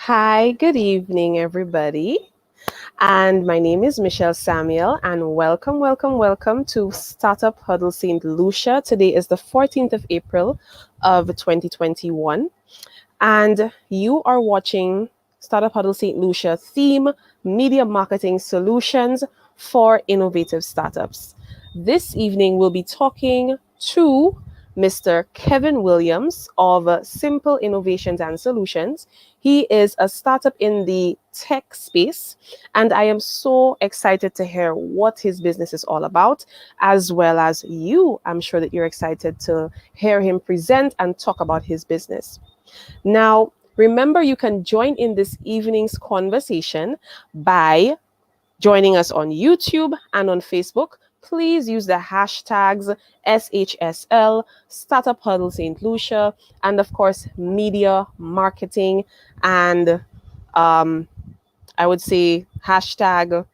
Hi, good evening, everybody. And my name is Michelle Samuel, and welcome to Startup Huddle St. Lucia. Today is the 14th of April of 2021, and you are watching Startup Huddle St. Lucia theme media marketing solutions for innovative startups. This evening, we'll be talking to Mr. Kevin Williams of Simple Innovations and Solutions. He is a startup in the tech space, and I am so excited to hear what his business is all about, as well as you. I'm sure that you're excited to hear him present and talk about his business. Now, remember, you can join in this evening's conversation by joining us on YouTube and on Facebook. Please use the hashtags SHSL, Startup Huddle St. Lucia, and of course, media marketing, and I would say hashtag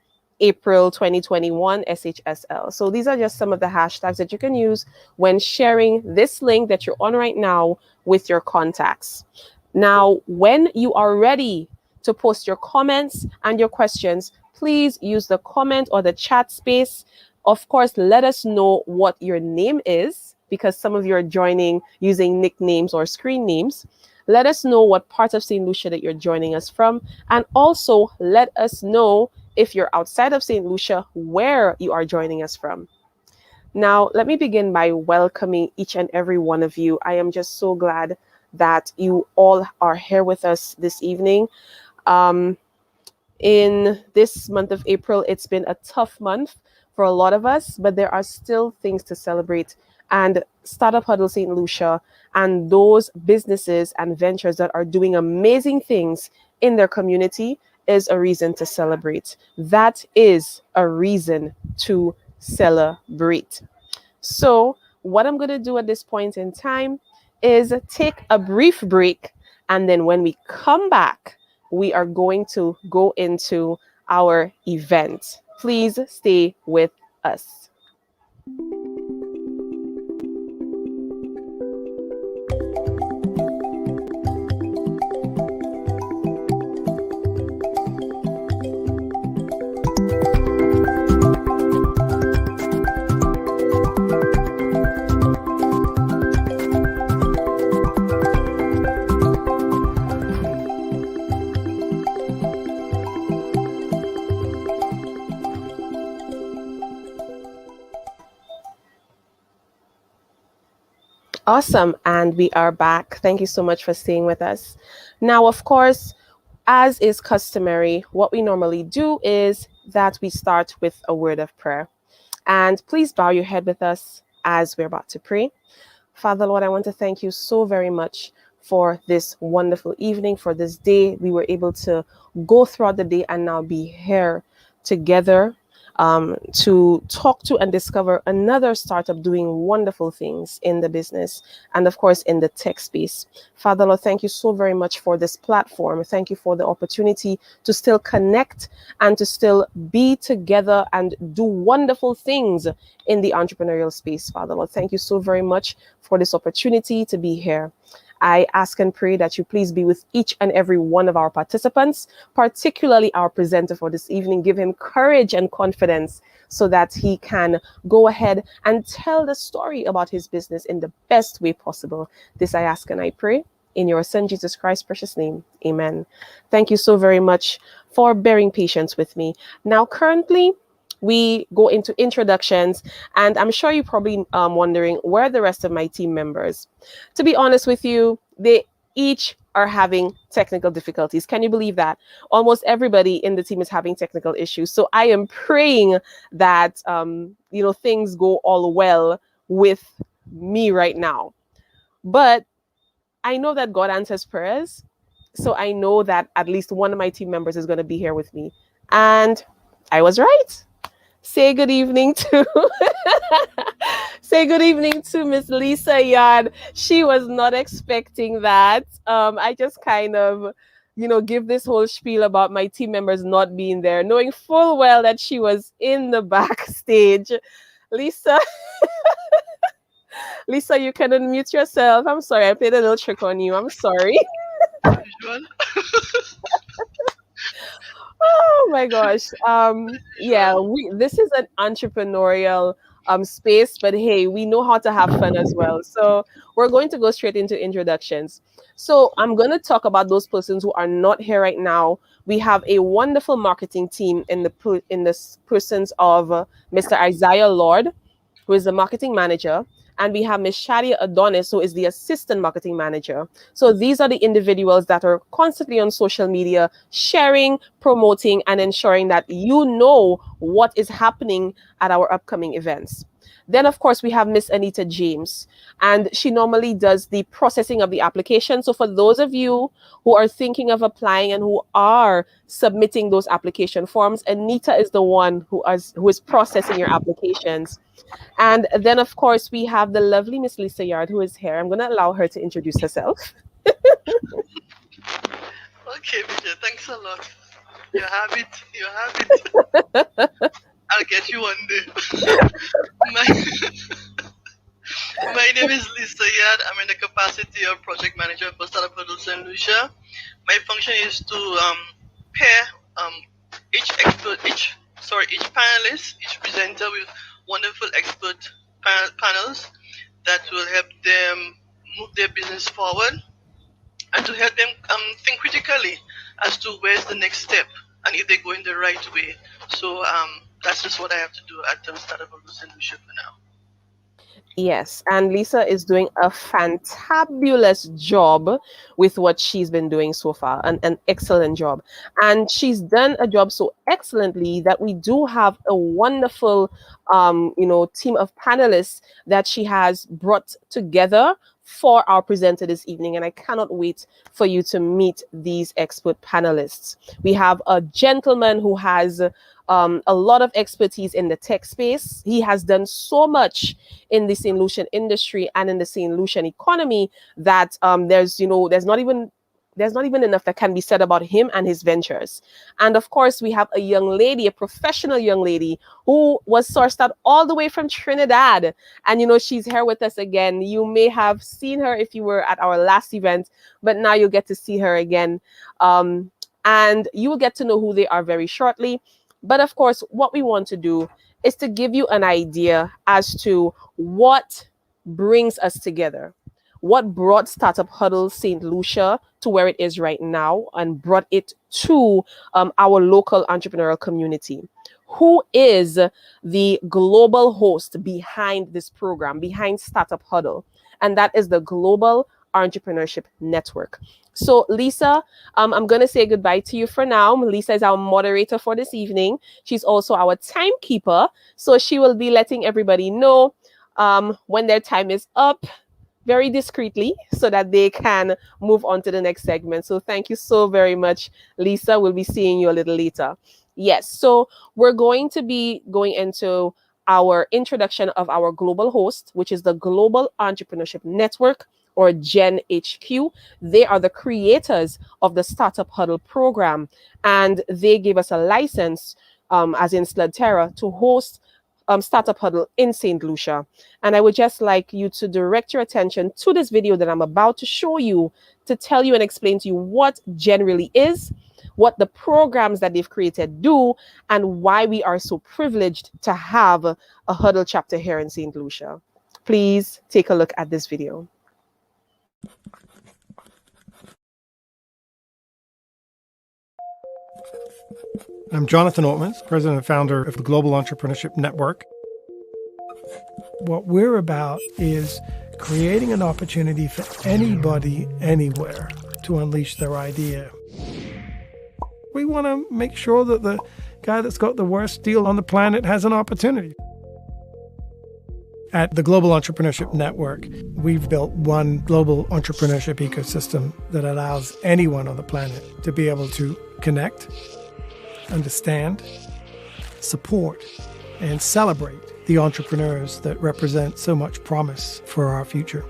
April 2021 SHSL. So these are just some of the hashtags that you can use when sharing this link that you're on right now with your contacts. Now, when you are ready to post your comments and your questions, please use the comment or the chat space. Of course, let us know what your name is, because some of you are joining using nicknames or screen names. Let us know what part of St. Lucia that you're joining us from. And also let us know if you're outside of St. Lucia, where you are joining us from. Now, let me begin by welcoming each and every one of you. I am just so glad that you all are here with us this evening. In this month of April, it's been a tough month for a lot of us, but there are still things to celebrate. And Startup Huddle St. Lucia and those businesses and ventures that are doing amazing things in their community is a reason to celebrate. That is a reason to celebrate. So what I'm going to do at this point in time is take a brief break. And then when we come back, we are going to go into our event. Please stay with us. Awesome. And we are back. Thank you so much for staying with us. Now, of course, as is customary, what we normally do is that we start with a word of prayer. And please bow your head with us as we're about to pray. Father, Lord, I want to thank you so very much for this wonderful evening, for this day. We were able to go throughout the day and now be here together to talk to and discover another startup doing wonderful things in the business and, of course, in the tech space. Father, Lord, thank you so very much for this platform. Thank you for the opportunity to still connect and to still be together and do wonderful things in the entrepreneurial space. Father, Lord, thank you so very much for this opportunity to be here. I ask and pray that you please be with each and every one of our participants, particularly our presenter for this evening. Give him courage and confidence so that he can go ahead and tell the story about his business in the best way possible. This I ask and I pray in your Son, Jesus Christ's precious name. Amen. Thank you so very much for bearing patience with me. Now, currently, we go into introductions, and I'm sure you're probably wondering where are the rest of my team members. To be honest with you, they each are having technical difficulties. Can you believe that? Almost everybody in the team is having technical issues. So I am praying that things go all well with me right now. But I know that God answers prayers. So I know that at least one of my team members is going to be here with me. And I was right. Say good evening to Miss Lisa Yard. She was not expecting that. I just kind of, give this whole spiel about my team members not being there, knowing full well that she was in the backstage. Lisa, you can unmute yourself. I'm sorry, I played a little trick on you. I'm sorry. Oh my gosh. Yeah, Sure. this is an entrepreneurial space, but hey, we know how to have fun as well. So we're going to go straight into introductions. So I'm going to talk about those persons who are not here right now. We have a wonderful marketing team in this persons of Mr. Isaiah Lord, who is the marketing manager, and we have Ms. Shadia Adonis, who is the assistant marketing manager. So these are the individuals that are constantly on social media, sharing, promoting, and ensuring that you know what is happening at our upcoming events. Then, of course, we have Miss Anita James, and she normally does the processing of the application. So, for those of you who are thinking of applying and who are submitting those application forms, Anita is the one who is processing your applications. And then, of course, we have the lovely Miss Lisa Yard, who is here. I'm going to allow her to introduce herself. Okay, Michelle, thanks a lot. You have it. You have it. I'll get you one day. my, my name is Lisa Yad. I'm in the capacity of project manager for Startup Huddle St. Lucia. My function is to pair each expert, each panelist, each presenter with wonderful expert panels that will help them move their business forward and to help them think critically as to where's the next step and if they go in the right way. So that's just what I have to do at Startup Huddle St. Lucia for now. Yes, and Lisa is doing a fantabulous job with what she's been doing so far, an excellent job. And she's done a job so excellently that we do have a wonderful, team of panelists that she has brought together for our presenter this evening. And I cannot wait for you to meet these expert panelists. We have a gentleman who has a lot of expertise in the tech space. He has done so much in the St. Lucian industry and in the St. Lucian economy that there's not even enough that can be said about him and his ventures. And of course, we have a young lady, a professional young lady who was sourced out all the way from Trinidad. And she's here with us again. You may have seen her if you were at our last event, but now you'll get to see her again. And you will get to know who they are very shortly. But of course, what we want to do is to give you an idea as to what brings us together, what brought Startup Huddle St. Lucia to where it is right now and brought it to our local entrepreneurial community. Who is the global host behind this program, behind Startup Huddle? And that is the Global Entrepreneurship Network. So, Lisa, I'm going to say goodbye to you for now. Lisa is our moderator for this evening. She's also our timekeeper. So she will be letting everybody know when their time is up very discreetly so that they can move on to the next segment. So thank you so very much, Lisa. We'll be seeing you a little later. Yes, so we're going to be going into our introduction of our global host, which is the Global Entrepreneurship Network, or Gen HQ. They are the creators of the Startup Huddle program, and they gave us a license, as in Sludterra, to host Startup Huddle in St. Lucia. And I would just like you to direct your attention to this video that I'm about to show you to tell you and explain to you what Gen really is, what the programs that they've created do, and why we are so privileged to have a Huddle chapter here in St. Lucia. Please take a look at this video. I'm Jonathan Oatmans, president and founder of the Global Entrepreneurship Network. What we're about is creating an opportunity for anybody, anywhere, to unleash their idea. We want to make sure that the guy that's got the worst deal on the planet has an opportunity. At the Global Entrepreneurship Network, we've built one global entrepreneurship ecosystem that allows anyone on the planet to be able to connect, understand, support, and celebrate the entrepreneurs that represent so much promise for our future.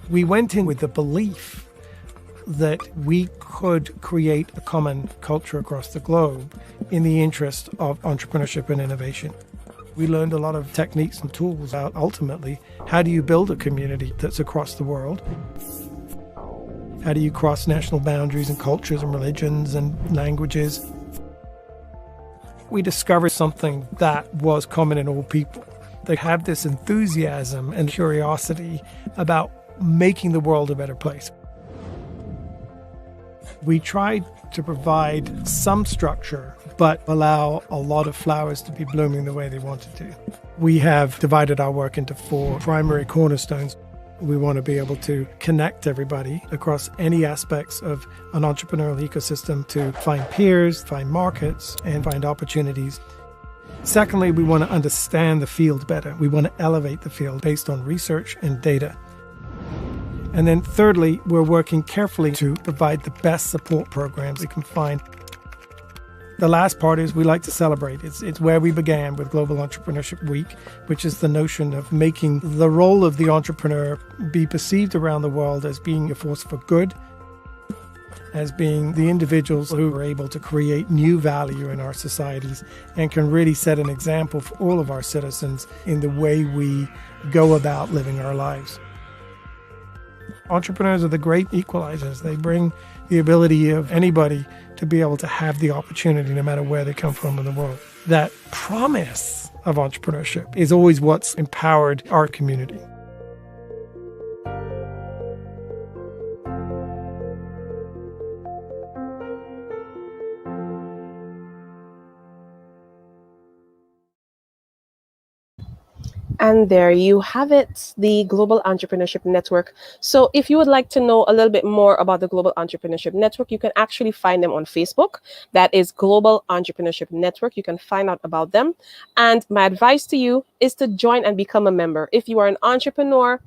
We went in with the belief that we could create a common culture across the globe in the interest of entrepreneurship and innovation. We learned a lot of techniques and tools about ultimately how do you build a community that's across the world. How do you cross national boundaries and cultures and religions and languages? We discovered something that was common in all people. They have this enthusiasm and curiosity about making the world a better place. We tried to provide some structure, but allow a lot of flowers to be blooming the way they wanted to. We have divided our work into 4 primary cornerstones. We want to be able to connect everybody across any aspects of an entrepreneurial ecosystem to find peers, find markets, and find opportunities. Secondly, we want to understand the field better. We want to elevate the field based on research and data. And then thirdly, we're working carefully to provide the best support programs we can find. The last part is we like to celebrate. It's where we began with Global Entrepreneurship Week, which is the notion of making the role of the entrepreneur be perceived around the world as being a force for good, as being the individuals who are able to create new value in our societies and can really set an example for all of our citizens in the way we go about living our lives. Entrepreneurs are the great equalizers. They bring the ability of anybody to be able to have the opportunity no matter where they come from in the world. That promise of entrepreneurship is always what's empowered our community. And there you have it, the Global Entrepreneurship Network. So if you would like to know a little bit more about the Global Entrepreneurship Network, you can actually find them on Facebook. That is Global Entrepreneurship Network. You can find out about them. And my advice to you is to join and become a member. If you are an entrepreneur,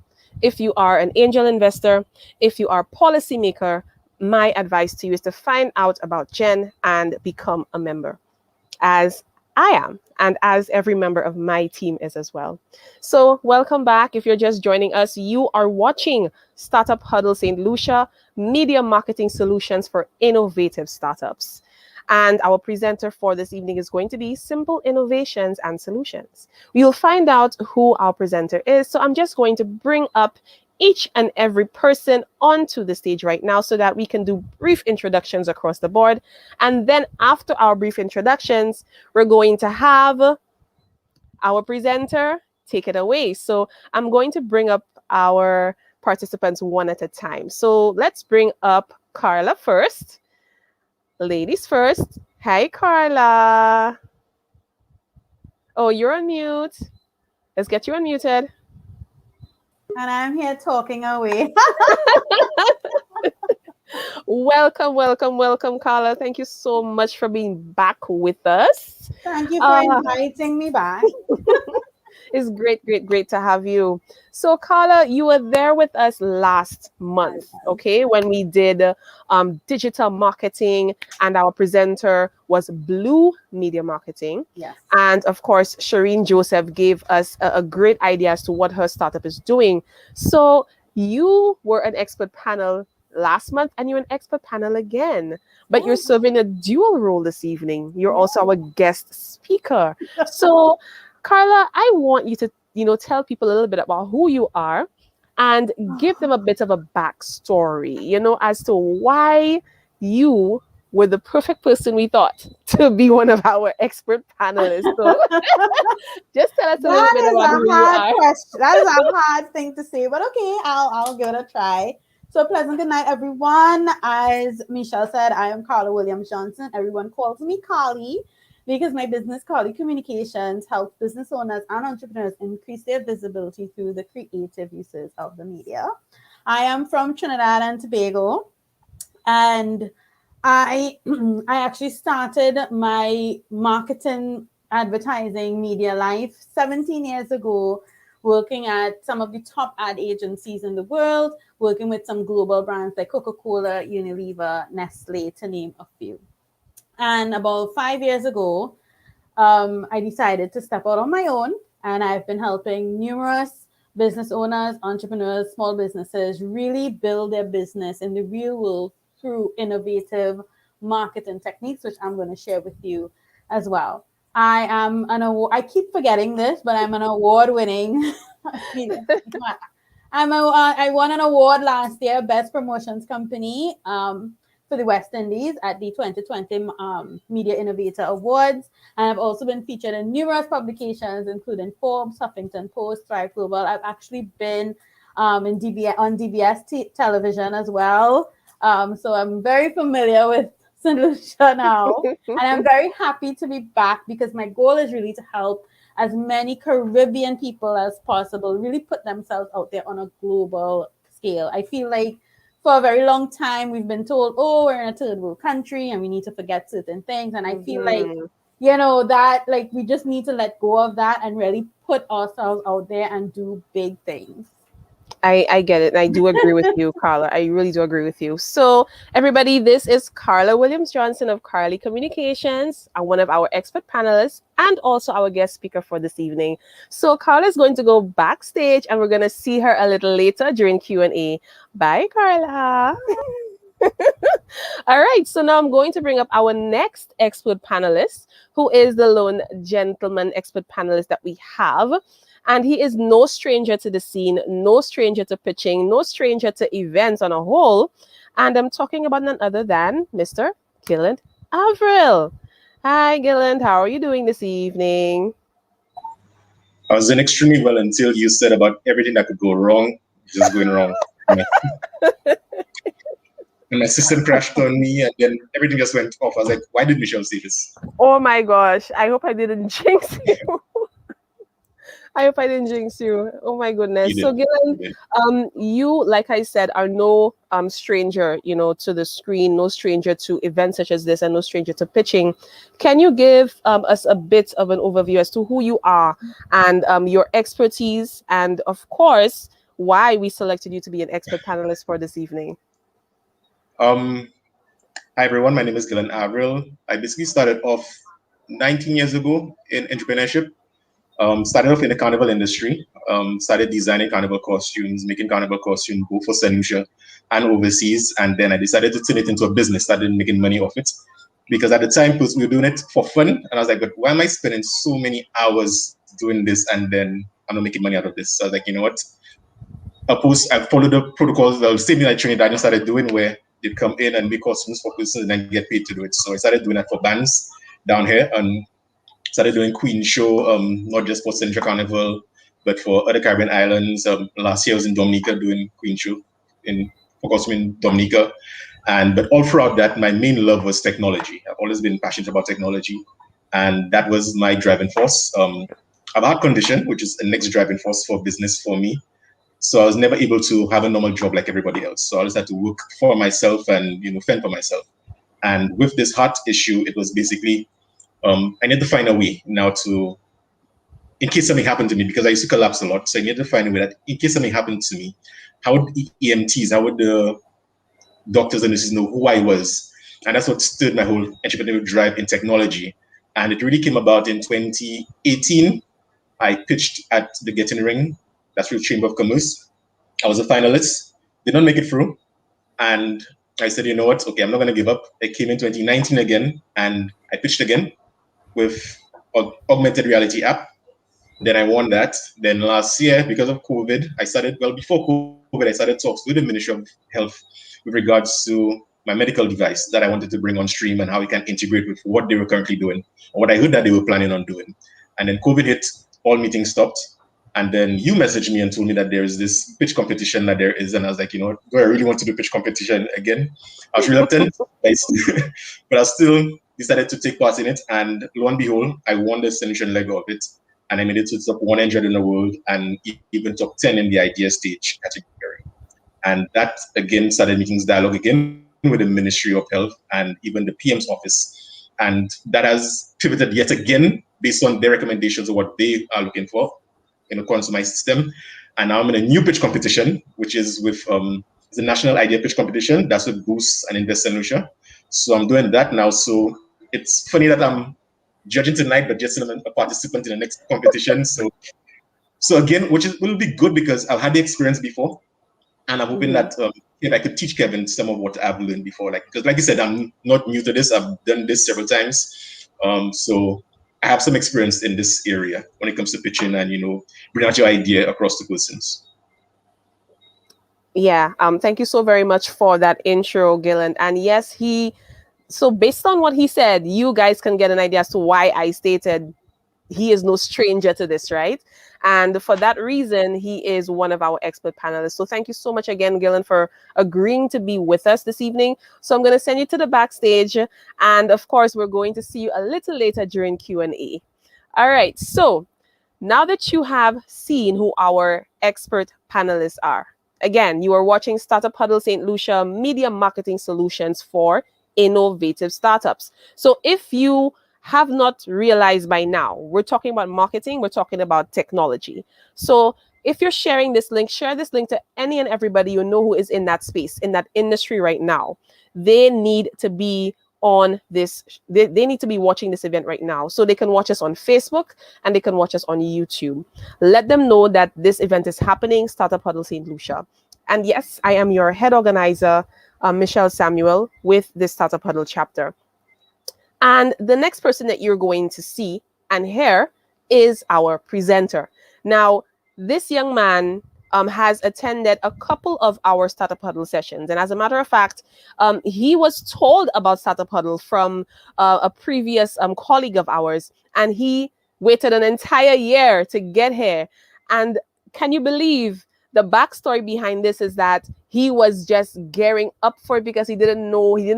if you are an angel investor, if you are a policymaker, my advice to you is to find out about Jen and become a member, as I am, and as every member of my team is as well. So welcome back. If you're just joining us, you are watching Startup Huddle St. Lucia, Media Marketing Solutions for Innovative Startups. And our presenter for this evening is going to be Simple Innovations and Solutions. We'll find out who our presenter is. So I'm just going to bring up each and every person onto the stage right now so that we can do brief introductions across the board. And then after our brief introductions, we're going to have our presenter take it away. So I'm going to bring up our participants one at a time. So let's bring up Carla first. Ladies first. Hi, Carla. Oh, you're on mute. Let's get you unmuted. And I'm here talking away. Welcome, welcome, welcome, Carla. Thank you so much for being back with us. Thank you for inviting me back. It's great to have you. So, Carla, you were there with us last month, okay, when we did digital marketing, and our presenter was Blue Media Marketing. Yes. And of course, Shireen Joseph gave us a great idea as to what her startup is doing. So you were an expert panel last month, and you're an expert panel again, but you're serving a dual role this evening. You're also our guest speaker. So, Carla, I want you to, tell people a little bit about who you are and give them a bit of a backstory, as to why you were the perfect person we thought to be one of our expert panelists. So just tell us a little bit about who you are. That is a hard thing to say, but okay, I'll give it a try. So pleasant good night, everyone. As Michelle said, I am Carla Williams-Johnson. Everyone calls me Carli, because my business, Carli Communications, helps business owners and entrepreneurs increase their visibility through the creative uses of the media. I am from Trinidad and Tobago, and I actually started my marketing, advertising, media life 17 years ago, working at some of the top ad agencies in the world, working with some global brands like Coca-Cola, Unilever, Nestle, to name a few. And about 5 years ago, I decided to step out on my own, and I've been helping numerous business owners, entrepreneurs, small businesses really build their business in the real world through innovative marketing techniques, which I'm going to share with you as well. I keep forgetting this, but I'm an award-winning I won an award last year, Best Promotions Company, for the West Indies at the 2020 Media Innovator Awards. And I've also been featured in numerous publications, including Forbes, Huffington Post, Thrive Global. I've actually been on DBS television as well. So I'm very familiar with St. Lucia now. And I'm very happy to be back because my goal is really to help as many Caribbean people as possible really put themselves out there on a global scale. I feel like for a very long time we've been told, oh, we're in a third world country and we need to forget certain things. And I feel like, that like we just need to let go of that and really put ourselves out there and do big things. I get it. And I do agree with you, Carla. I really do agree with you. So, everybody, this is Carla Williams-Johnson of Carli Communications, and one of our expert panelists, and also our guest speaker for this evening. So, Carla is going to go backstage, and we're going to see her a little later during Q&A. Bye, Carla. All right. So now I'm going to bring up our next expert panelist, who is the lone gentleman expert panelist that we have. And he is no stranger to the scene, no stranger to pitching, no stranger to events on a whole. And I'm talking about none other than Mr. Gilland Avril. Hi, Gilland. How are you doing this evening? I was doing extremely well until you said about everything that could go wrong, just going wrong. And my system crashed on me, and then everything just went off. I was like, why did Michelle say this? Oh my gosh. I hope I didn't jinx you. I hope I didn't jinx you. Oh my goodness. So Gilland, you, like I said, are no stranger, to the screen, no stranger to events such as this, and no stranger to pitching. Can you give us a bit of an overview as to who you are and your expertise, and of course, why we selected you to be an expert panelist for this evening? Hi everyone, my name is Gilland Avril. I basically started off 19 years ago in entrepreneurship. Started off in the carnival industry, started designing carnival costumes, making carnival costumes both for St. Lucia and overseas. And then I decided to turn it into a business, started making money off it. Because at the time, we were doing it for fun. And I was like, but why am I spending so many hours doing this and then I'm not making money out of this? So I was like, you know what? I followed the protocols, the same thing I trained I just started doing where they'd come in and make costumes for persons and then get paid to do it. So I started doing that for bands down here and started doing Queen Show, not just for Central Carnival, but for other Caribbean islands. Last year I was in Dominica doing Queen Show for costume in Dominica. But all throughout that, my main love was technology. I've always been passionate about technology, and that was my driving force. I have a heart condition, which is the next driving force for business for me. So I was never able to have a normal job like everybody else. So I just had to work for myself and fend for myself. And with this heart issue, it was basically I need to find a way now to, in case something happened to me, because I used to collapse a lot. So I need to find a way that in case something happened to me, how would EMTs, how would the doctors and nurses know who I was? And that's what stirred my whole entrepreneurial drive in technology. And it really came about in 2018. I pitched at the Getting Ring, that's through Chamber of Commerce. I was a finalist, did not make it through. And I said, you know what? Okay, I'm not going to give up. I came in 2019 again, and I pitched again with an augmented reality app. Then I won that. Then last year, because of COVID, before COVID, I started talks with the Ministry of Health with regards to my medical device that I wanted to bring on stream and how it can integrate with what they were currently doing, or what I heard that they were planning on doing. And then COVID hit, all meetings stopped. And then you messaged me and told me that there is this pitch competition that there is. And I was like, do I really want to do pitch competition again? I was reluctant, but I still decided to take part in it. And lo and behold, I won the solution leg of it. And I made it to top 100 in the world and even top 10 in the idea stage category. And that, again, started meetings dialogue again with the Ministry of Health and even the PM's office. And that has pivoted yet again based on their recommendations of what they are looking for in accordance to my system. And now I'm in a new pitch competition, which is with the National Idea Pitch Competition. That's with Boost and Invest St. Lucia. So I'm doing that now. So it's funny that I'm judging tonight, but just a participant in the next competition. So again, will be good because I've had the experience before. And I'm hoping that if I could teach Kevin some of what I've learned before. Because like you said, I'm not new to this. I've done this several times. So I have some experience in this area when it comes to pitching and, bring out your idea across the persons. Yeah. Thank you so very much for that intro, Gilland. And yes, so based on what he said, you guys can get an idea as to why I stated he is no stranger to this, right? And for that reason, he is one of our expert panelists. So thank you so much again, Gilland, for agreeing to be with us this evening. So I'm going to send you to the backstage, and of course, we're going to see you a little later during Q&A. All right. So now that you have seen who our expert panelists are, again, you are watching Startup Huddle St. Lucia Media Marketing Solutions for Innovative Startups. So if you have not realized by now, we're talking about marketing, we're talking about technology. So if you're sharing this link, share this link to any and everybody you know who is in that space, in that industry right now. They need to be on this, they need to be watching this event right now. So they can watch us on Facebook and they can watch us on YouTube. Let them know that this event is happening, Startup Huddle St. Lucia. And yes, I am your head organizer, Michelle Samuel, with this Startup Huddle chapter. And the next person that you're going to see and hear is our presenter. Now, this young man has attended a couple of our Startup Huddle sessions. And as a matter of fact, he was told about Startup Huddle from a previous colleague of ours, and he waited an entire year to get here. And can you believe the backstory behind this is that he was just gearing up for it because he didn't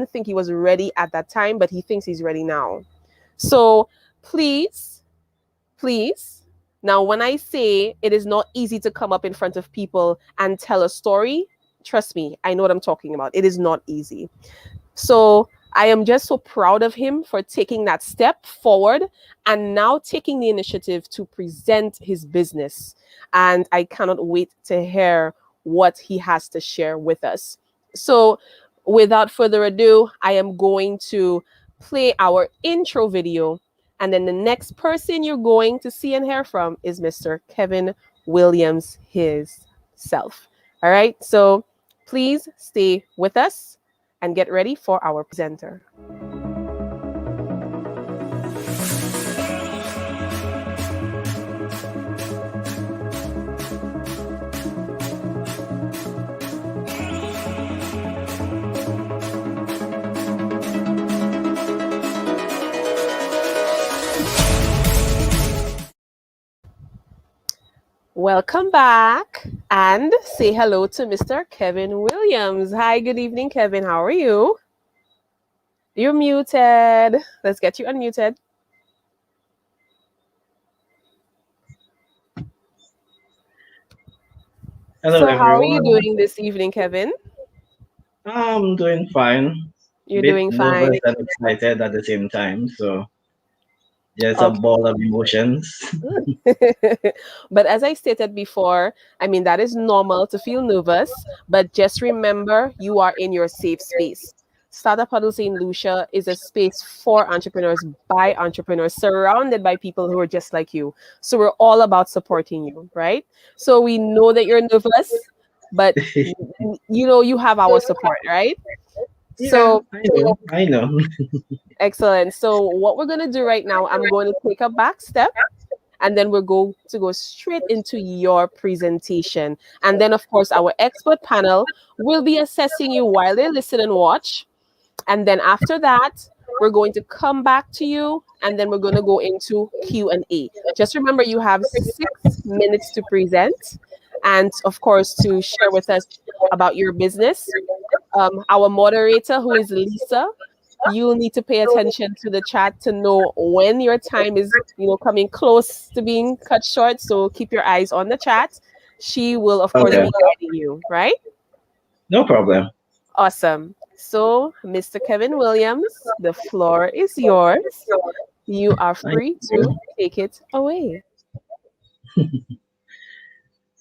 think he was ready at that time, but he thinks he's ready now. So please, now when I say it is not easy to come up in front of people and tell a story, trust me, I know what I'm talking about. It is not easy. So I am just so proud of him for taking that step forward and now taking the initiative to present his business. And I cannot wait to hear what he has to share with us. So without further ado, I am going to play our intro video. And then the next person you're going to see and hear from is Mr. Kevin Williams himself. All right. So please stay with us and get ready for our presenter. Welcome back and say hello to Mr. Kevin Williams. Hi, good evening, Kevin. How are you? You're muted. Let's get you unmuted. Hello, So, how are you everyone. doing this evening, Kevin? I'm doing fine. You're Bit doing fine. nervous and excited at the same time. So, just a Okay. ball of emotions. But as I stated before, I mean, that is normal to feel nervous, but just remember you are in your safe space. Startup Huddle St. Lucia is a space for entrepreneurs by entrepreneurs, surrounded by people who are just like you. So we're all about supporting you, right? So we know that you're nervous, but you have our support, right? Yeah, So I know. I know. excellent. So what we're gonna do right now, I'm going to take a back step and then we're going to go straight into your presentation. And then, of course, our expert panel will be assessing you while they listen and watch. And then after that, we're going to come back to you, and then we're going to go into Q&A. Just remember, you have 6 minutes to present, and of course, to share with us about your business. Our moderator, who is Lisa, you'll need to pay attention to the chat to know when your time is coming close to being cut short. So keep your eyes on the chat. She will of course Okay, be guiding you, right? no problem. Awesome. So Mr. Kevin Williams, the floor is yours. You are Thank free you. to take it away.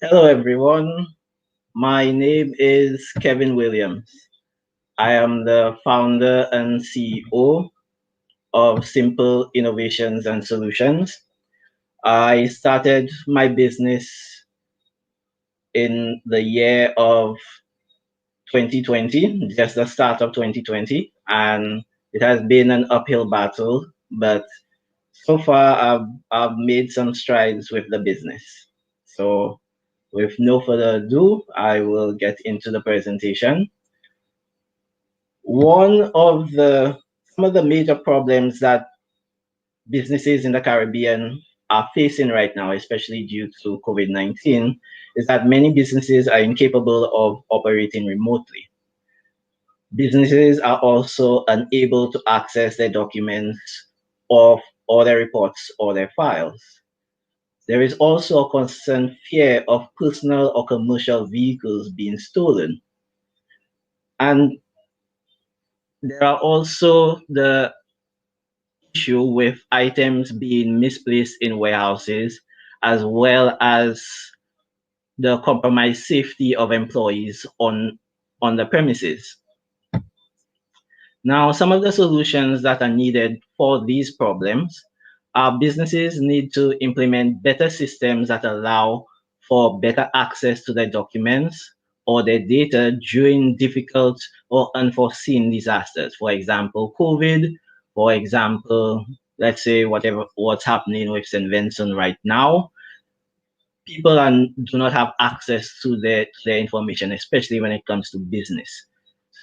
Hello, everyone. My name is Kevin Williams. I am the founder and CEO of Simple Innovations and Solutions. I started my business in the year of 2020, just the start of 2020, and it has been an uphill battle, but so far I've made some strides with the business. So with no further ado, I will get into the presentation. Some of the major problems that businesses in the Caribbean are facing right now, especially due to COVID-19, is that many businesses are incapable of operating remotely. Businesses are also unable to access their documents or their reports or their files. There is also a constant fear of personal or commercial vehicles being stolen. And there are also the issue with items being misplaced in warehouses, as well as the compromised safety of employees on the premises. Now, some of the solutions that are needed for these problems are businesses need to implement better systems that allow for better access to their documents or their data during difficult or unforeseen disasters. For example, COVID, for example, let's say what's happening with St. Vincent right now. People do not have access to their information, especially when it comes to business.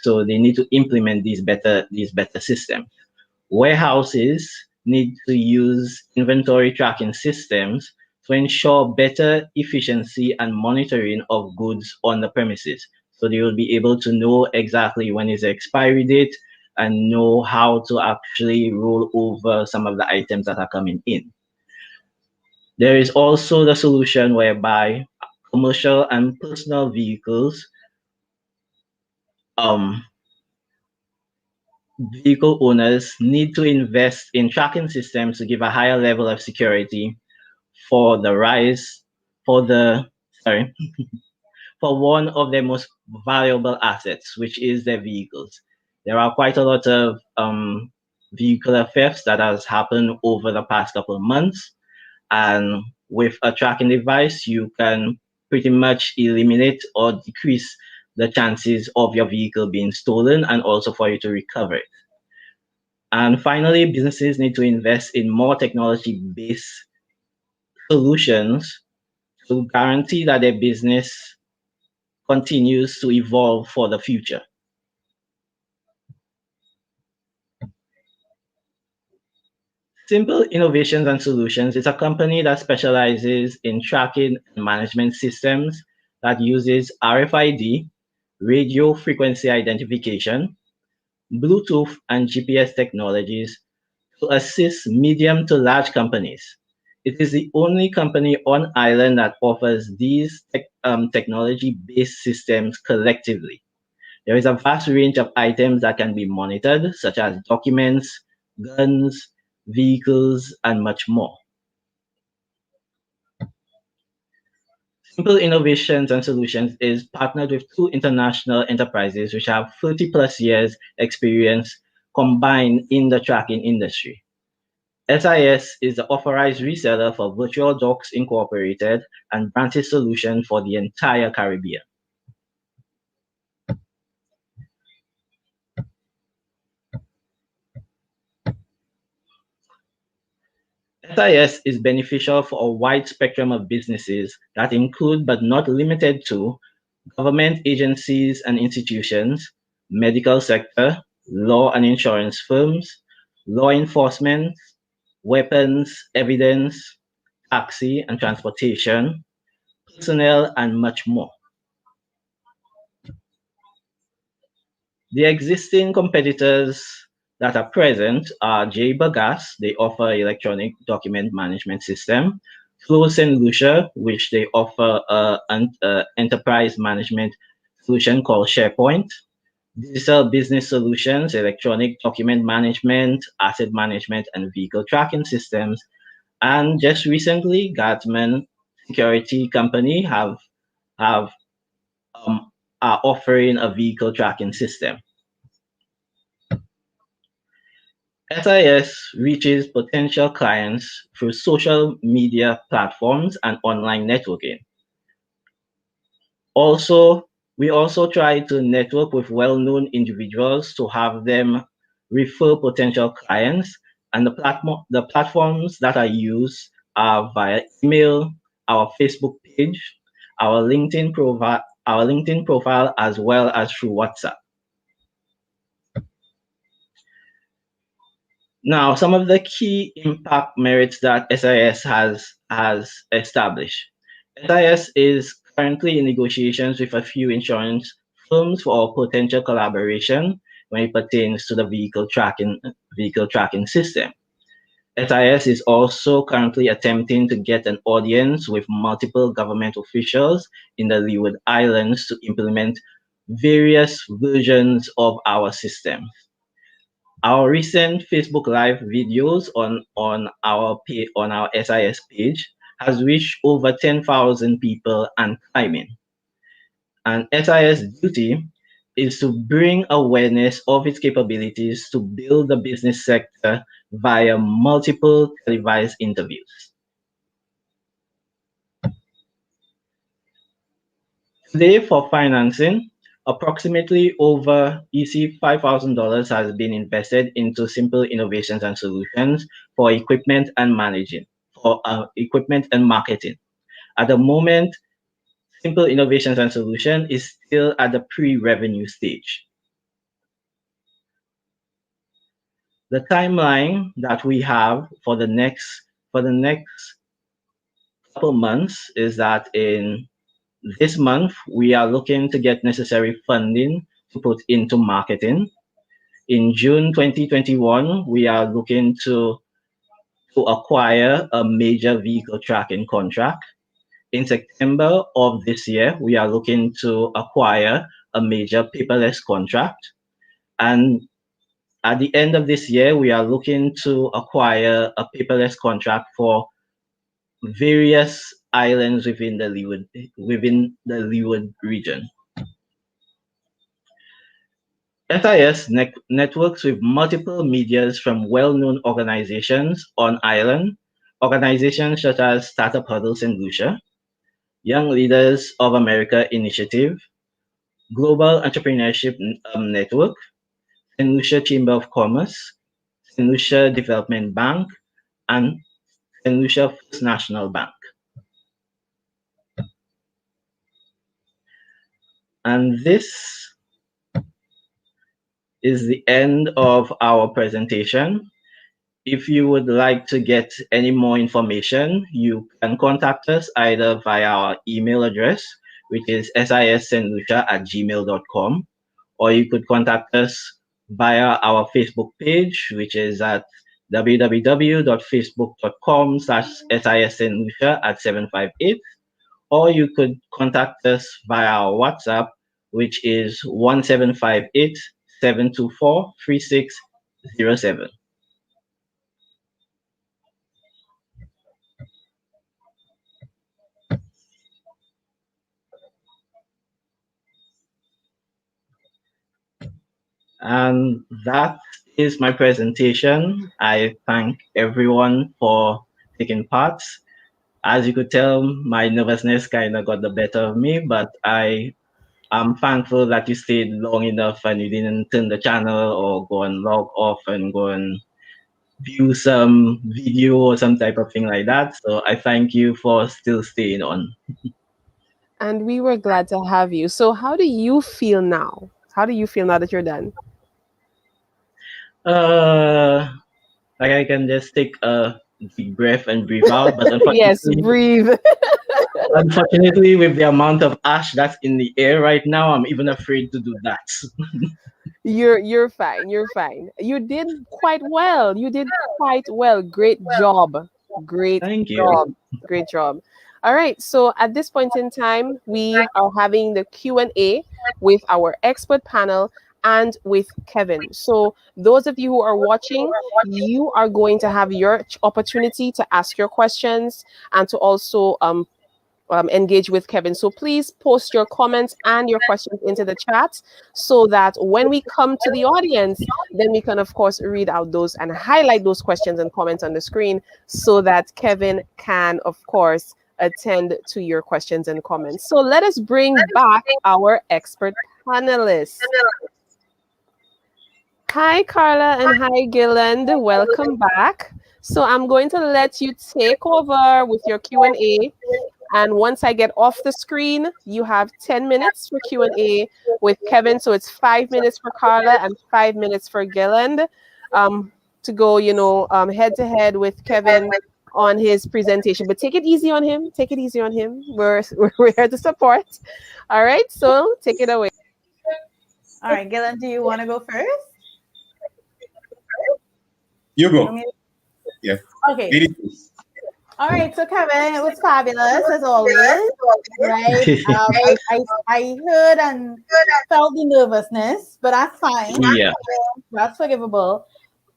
So they need to implement these better systems. Warehouses need to use inventory tracking systems to ensure better efficiency and monitoring of goods on the premises. So they will be able to know exactly when is the expiry date and know how to actually roll over some of the items that are coming in. There is also the solution whereby commercial and personal vehicles vehicle owners need to invest in tracking systems to give a higher level of security for the rise for the sorry for one of their most valuable assets, which is their vehicles. There are quite a lot of vehicular thefts that has happened over the past couple of months, and with a tracking device, you can pretty much eliminate or decrease the chances of your vehicle being stolen and also for you to recover it. And finally, businesses need to invest in more technology-based solutions to guarantee that their business continues to evolve for the future. Simple Innovations and Solutions is a company that specializes in tracking and management systems that uses RFID, radio frequency identification, Bluetooth, and GPS technologies to assist medium to large companies. It is the only company on island that offers these technology-based systems collectively. There is a vast range of items that can be monitored, such as documents, guns, vehicles, and much more. Simple Innovations and Solutions is partnered with two international enterprises which have 30 plus years experience combined in the tracking industry. S.I.S is the authorized reseller for Virtual Docs Incorporated and Branches Solution for the entire Caribbean. S.I.S is beneficial for a wide spectrum of businesses that include but not limited to government agencies and institutions, medical sector, law and insurance firms, law enforcement, weapons, evidence, taxi and transportation, personnel, and much more. The existing competitors that are present are J. Bagas, they offer electronic document management system, Flow St. Lucia, which they offer an enterprise management solution called SharePoint, Digital Business Solutions, electronic document management, asset management, and vehicle tracking systems. And just recently, Gatman Security Company are offering a vehicle tracking system. S.I.S reaches potential clients through social media platforms and online networking. We also try to network with well-known individuals to have them refer potential clients, and the platforms that are used are via email, our Facebook page, our LinkedIn profile, as well as through WhatsApp. Now, some of the key impact merits that S.I.S. has established. S.I.S. is currently in negotiations with a few insurance firms for potential collaboration when it pertains to the vehicle tracking system. S.I.S. is also currently attempting to get an audience with multiple government officials in the Leeward Islands to implement various versions of our system. Our recent Facebook Live videos on our S.I.S. page has reached over 10,000 people and climbing. And S.I.S. duty is to bring awareness of its capabilities to build the business sector via multiple televised interviews. Today, for financing, approximately over $5,000 has been invested into simple innovations and solutions for equipment and equipment and marketing. At the moment, simple innovations and solution is still at the pre-revenue stage. The timeline that we have for the next couple months is that in this month, we are looking to get necessary funding to put into marketing. In June 2021, we are looking to acquire a major vehicle tracking contract. In September of this year, we are looking to acquire a major paperless contract. And at the end of this year, we are looking to acquire a paperless contract for various islands within the Leeward region. S.I.S. networks with multiple medias from well-known organizations on island, organizations such as Startup Huddle St. Lucia, Young Leaders of America Initiative, Global Entrepreneurship Network, St. Lucia Chamber of Commerce, St. Lucia Development Bank, and St. Lucia First National Bank. And this is the end of our presentation. If you would like to get any more information, you can contact us either via our email address, which is sisstlucia@gmail.com, or you could contact us via our Facebook page, which is at www.facebook.com/sisstlucia@758, or you could contact us via our WhatsApp, which is 1758-724-3607. And that is my presentation. I thank everyone for taking part. As you could tell, my nervousness kind of got the better of me, but I am thankful that you stayed long enough and you didn't turn the channel or go and log off and go and view some video or some type of thing like that. So I thank you for still staying on. And we were glad to have you. So how do you feel now? How do you feel now that you're done? Like I can just take a deep breath and breathe out, but unfortunately, yes, breathe. Unfortunately, with the amount of ash that's in the air right now, I'm even afraid to do that. You're fine. You're fine. You did quite well. You did quite well. Great job. Great Thank you. job. Great job. All right. So at this point in time, we are having the Q&A with our expert panel and with Kevin. So those of you who are watching, you are going to have your opportunity to ask your questions and to also engage with Kevin. So please post your comments and your questions into the chat so that when we come to the audience, then we can, of course, read out those and highlight those questions and comments on the screen so that Kevin can, of course, attend to your questions and comments. So let us bring back our expert panelists. Hi, Carla, and hi, Gilland. Welcome back. So I'm going to let you take over with your Q&A. And once I get off the screen, you have 10 minutes for Q&A with Kevin. So it's 5 minutes for Carla and 5 minutes for Gilland, to go, head to head with Kevin on his presentation. But take it easy on him. Take it easy on him. We're here to support. All right. So take it away. All right, Gilland, do you want to go first? You go. Yeah. Okay. Ladies. All right, so Kevin, it was fabulous as always, right? I heard and felt the nervousness, but that's fine. Yeah. That's forgivable.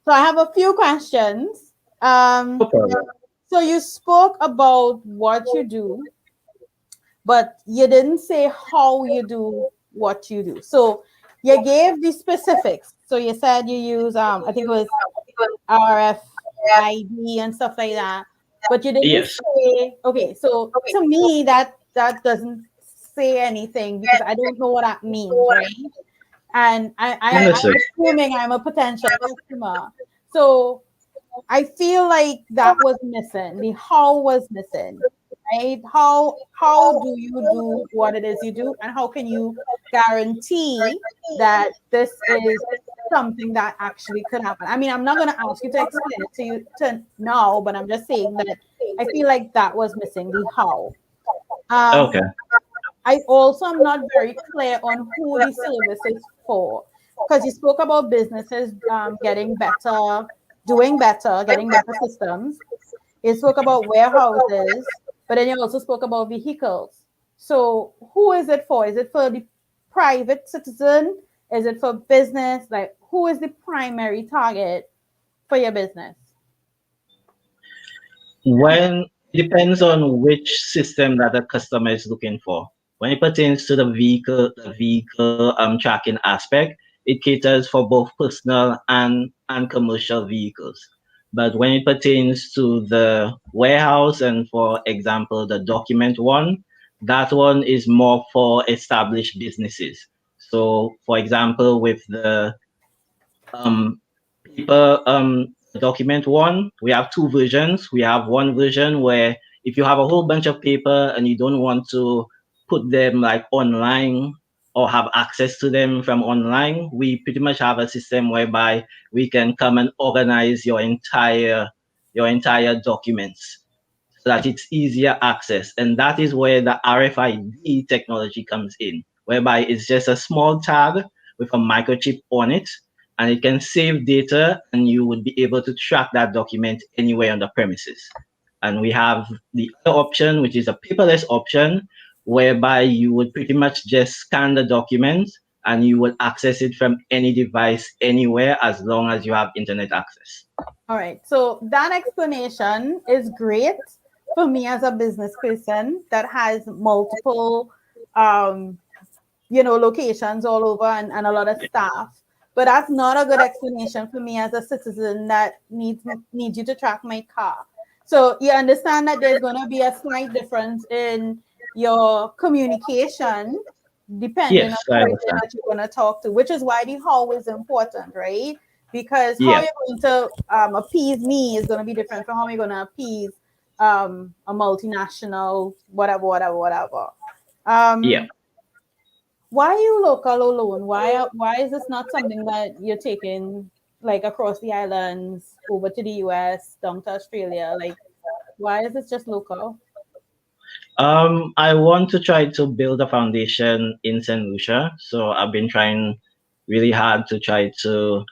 So I have a few questions. So you spoke about what you do, but you didn't say how you do what you do. So you gave the specifics. So you said you use, I think it was RFID and stuff like that. But you didn't say, okay, so to me, that doesn't say anything because I don't know what that means, right? And I'm assuming I'm a potential customer. So I feel like that was missing. The how was missing, right? How do you do what it is you do? And how can you guarantee that this is something that actually could happen? I mean, I'm not going to ask you to explain it to you to now, but I'm just saying that I feel like that was missing, the how. Okay. I also am not very clear on who the service is for, because you spoke about businesses getting better, doing better, getting better systems. You spoke about warehouses, but then you also spoke about vehicles. So who is it for? Is it for the private citizen? Is it for business? Like, who is the primary target for your business? When it depends on which system that the customer is looking for. When it pertains to the vehicle tracking aspect, it caters for both personal and commercial vehicles. But when it pertains to the warehouse and, for example, the document one, that one is more for established businesses. So, for example, with the paper document one, we have two versions. We have one version where if you have a whole bunch of paper and you don't want to put them like online or have access to them from online, we pretty much have a system whereby we can come and organize your entire documents so that it's easier access. And that is where the RFID technology comes in, whereby it's just a small tag with a microchip on it, and it can save data, and you would be able to track that document anywhere on the premises. And we have the other option, which is a paperless option, whereby you would pretty much just scan the document and you will access it from any device anywhere as long as you have internet access. All right. So that explanation is great for me as a business person that has multiple, locations all over and a lot of staff. But that's not a good explanation for me as a citizen that needs you to track my car. So you understand that there's going to be a slight difference in your communication depending on the person that you're going to talk to, which is why the how is important, right? Because how you're going to appease me is going to be different from how you're going to appease a multinational, whatever. Why are you local alone? Why is this not something that you're taking like across the islands, over to the US, down to Australia? Like, why is this just local? I want to try to build a foundation in St. Lucia. So I've been trying really hard to try to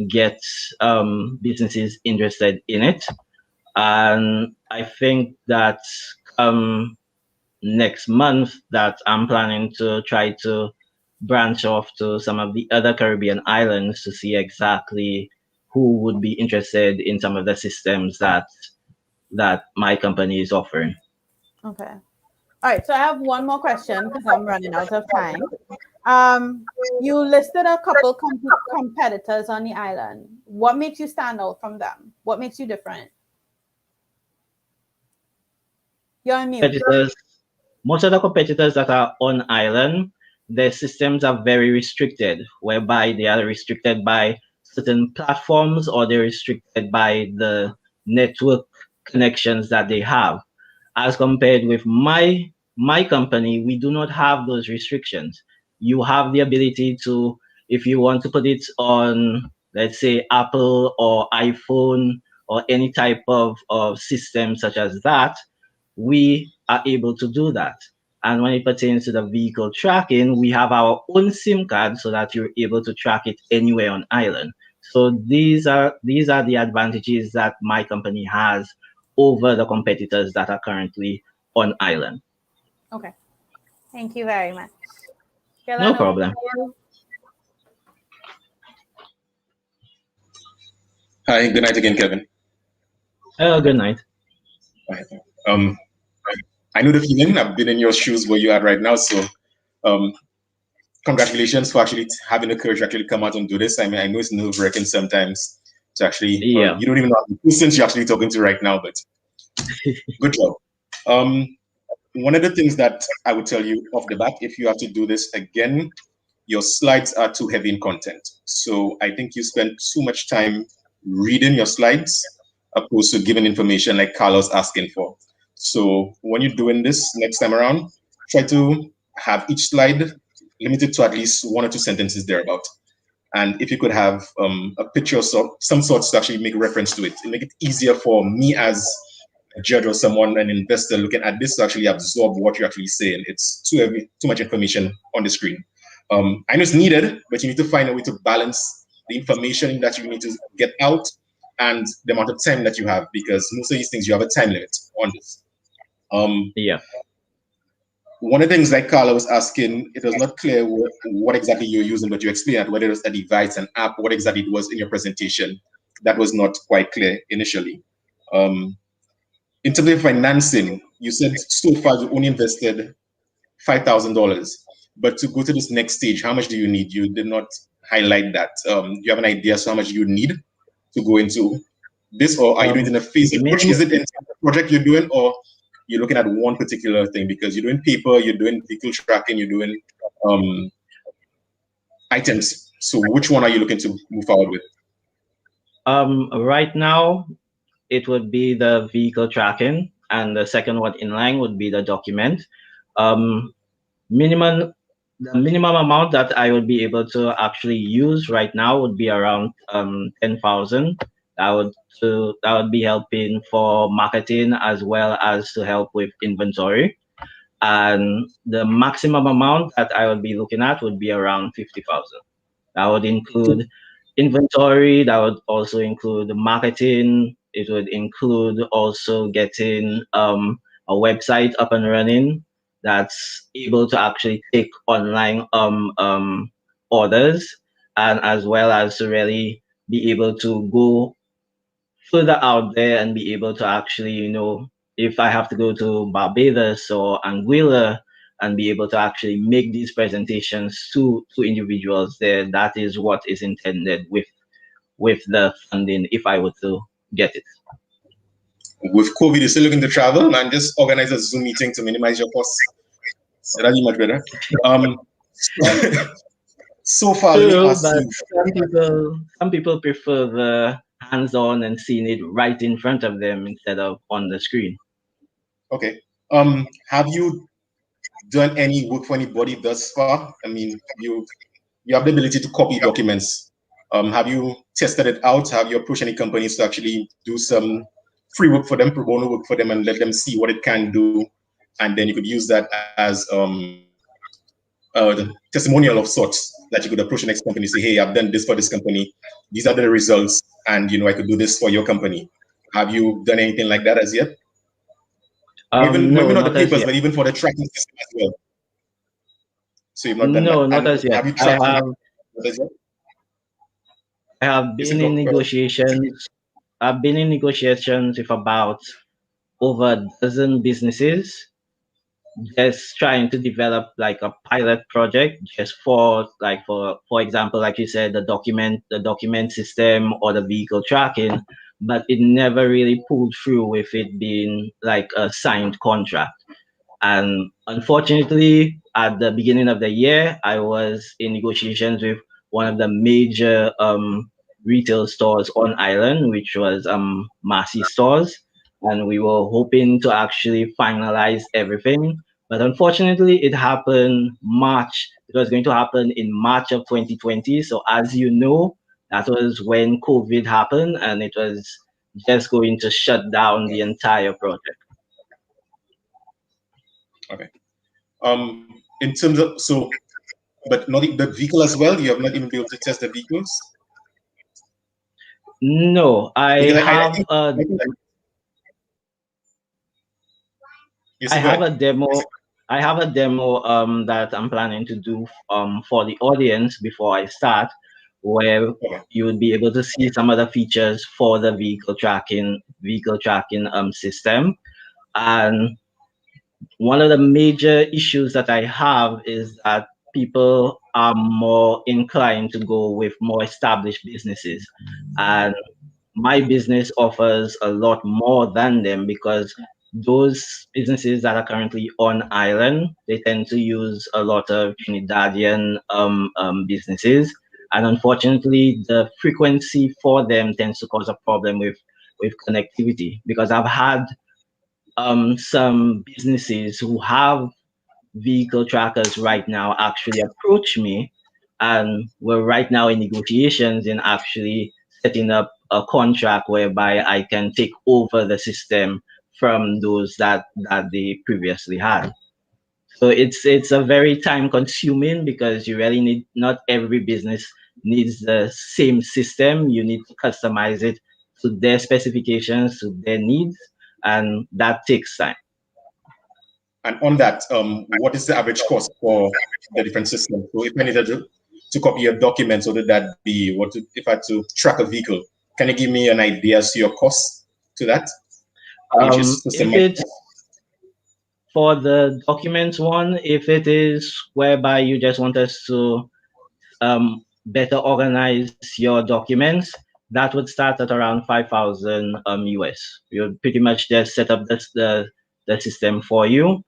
get businesses interested in it. And I think that next month that I'm planning to try to branch off to some of the other Caribbean islands to see exactly who would be interested in some of the systems that my company is offering. Okay. All right. So I have one more question because I'm running out of time. You listed a couple competitors on the island. What makes you stand out from them? What makes you different? You're on mute. Most of the competitors that are on island, their systems are very restricted, whereby they are restricted by certain platforms or they're restricted by the network connections that they have. As compared with my company, we do not have those restrictions. You have the ability to, if you want to put it on, let's say, Apple or iPhone or any type of system such as that, we are able to do that. And when it pertains to the vehicle tracking, we have our own SIM card so that you're able to track it anywhere on island. So these are the advantages that my company has over the competitors that are currently on island. Okay. Thank you very much. No problem. Hi, good night again, Kevin. Good night. Um, I know the feeling. I've been in your shoes where you're at right now. So, congratulations for actually having the courage to actually come out and do this. I mean, I know it's nerve-wracking sometimes to actually, Yeah. you don't even know the person you're actually talking to right now, but good job. One of the things that I would tell you off the bat, if you have to do this again, your slides are too heavy in content. So I think you spend too much time reading your slides opposed to giving information like Carla's asking for. So when you're doing this next time around, try to have each slide limited to at least 1 or 2 sentences thereabout. And if you could have a picture of some sorts to actually make reference to it, and make it easier for me as a judge or someone, an investor looking at this to actually absorb what you're actually saying. It's too heavy, too much information on the screen. I know it's needed, but you need to find a way to balance the information that you need to get out and the amount of time that you have, because most of these things you have a time limit on this. Yeah. One of the things like Carla was asking, it was not clear what exactly you're using, but you explained that whether it was a device, an app, what exactly it was in your presentation. That was not quite clear initially. In terms of financing, you said so far you only invested $5,000, but to go to this next stage, how much do you need? You did not highlight that. Do you have an idea as to how much you need to go into this, or are you doing it in a phase approach? Is it in the project you're doing, or you're looking at one particular thing? Because you're doing paper, you're doing vehicle tracking, you're doing items. So which one are you looking to move forward with? Right now, it would be the vehicle tracking, and the second one in line would be the document. The minimum amount that I would be able to actually use right now would be around 10,000. That would be helping for marketing as well as to help with inventory. And the maximum amount that I would be looking at would be around 50,000. That would include inventory. That would also include marketing. It would include also getting a website up and running that's able to actually take online orders, and as well as to really be able to go further out there and be able to actually, if I have to go to Barbados or Anguilla and be able to actually make these presentations to individuals there, that is what is intended with the funding if I were to get it. With COVID, you're still looking to travel and just organize a Zoom meeting to minimize your costs. So that'd be much better. So far, let me ask you. Some people prefer the hands-on and seeing it right in front of them instead of on the screen. Okay. Have you done any work for anybody thus far? I mean, you have the ability to copy documents. Have you tested it out? Have you approached any companies to actually do some free work for them, pro bono work for them, and let them see what it can do? And then you could use that as the testimonial of sorts, that you could approach the next company and say, hey, I've done this for this company. These are the results. And, I could do this for your company. Have you done anything like that as yet? Even no, maybe not the not as papers, yet. but even for the tracking system as well. So you've not done No, that. not as yet. Have you tried I have been in negotiations. I've been in negotiations with about over a dozen businesses, just trying to develop like a pilot project just for example, like you said, the document system or the vehicle tracking, but it never really pulled through with it being like a signed contract. And unfortunately, at the beginning of the year, I was in negotiations with one of the major retail stores on island, which was Massy Stores, and we were hoping to actually finalize everything. But unfortunately, it happened March. It was going to happen in March of 2020. So as you know, that was when COVID happened, and it was just going to shut down the entire project. Okay. In terms of but not the vehicle as well. You have not even been able to test the vehicles. No, I Because have a yes, I go have ahead. a demo. I have a demo that I'm planning to do for the audience before I start, where Okay. you would be able to see some of the features for the vehicle tracking system. And one of the major issues that I have is that people are more inclined to go with more established businesses, and my business offers a lot more than them because those businesses that are currently on island, they tend to use a lot of Trinidadian businesses, and unfortunately the frequency for them tends to cause a problem with connectivity, because I've had some businesses who have vehicle trackers right now actually approach me, and we're right now in negotiations in actually setting up a contract whereby I can take over the system from those that they previously had. So it's a very time consuming, because you really need, not every business needs the same system. You need to customize it to their specifications, to their needs, and that takes time. And on that, what is the average cost for the different systems? So if I needed to copy a document, so that be if I had to track a vehicle, can you give me an idea as to your cost to that? How much is system If might it's cost? for the documents one, if it is whereby you just want us to better organize your documents, that would start at around 5,000 US. We'll pretty much just set up the system for you.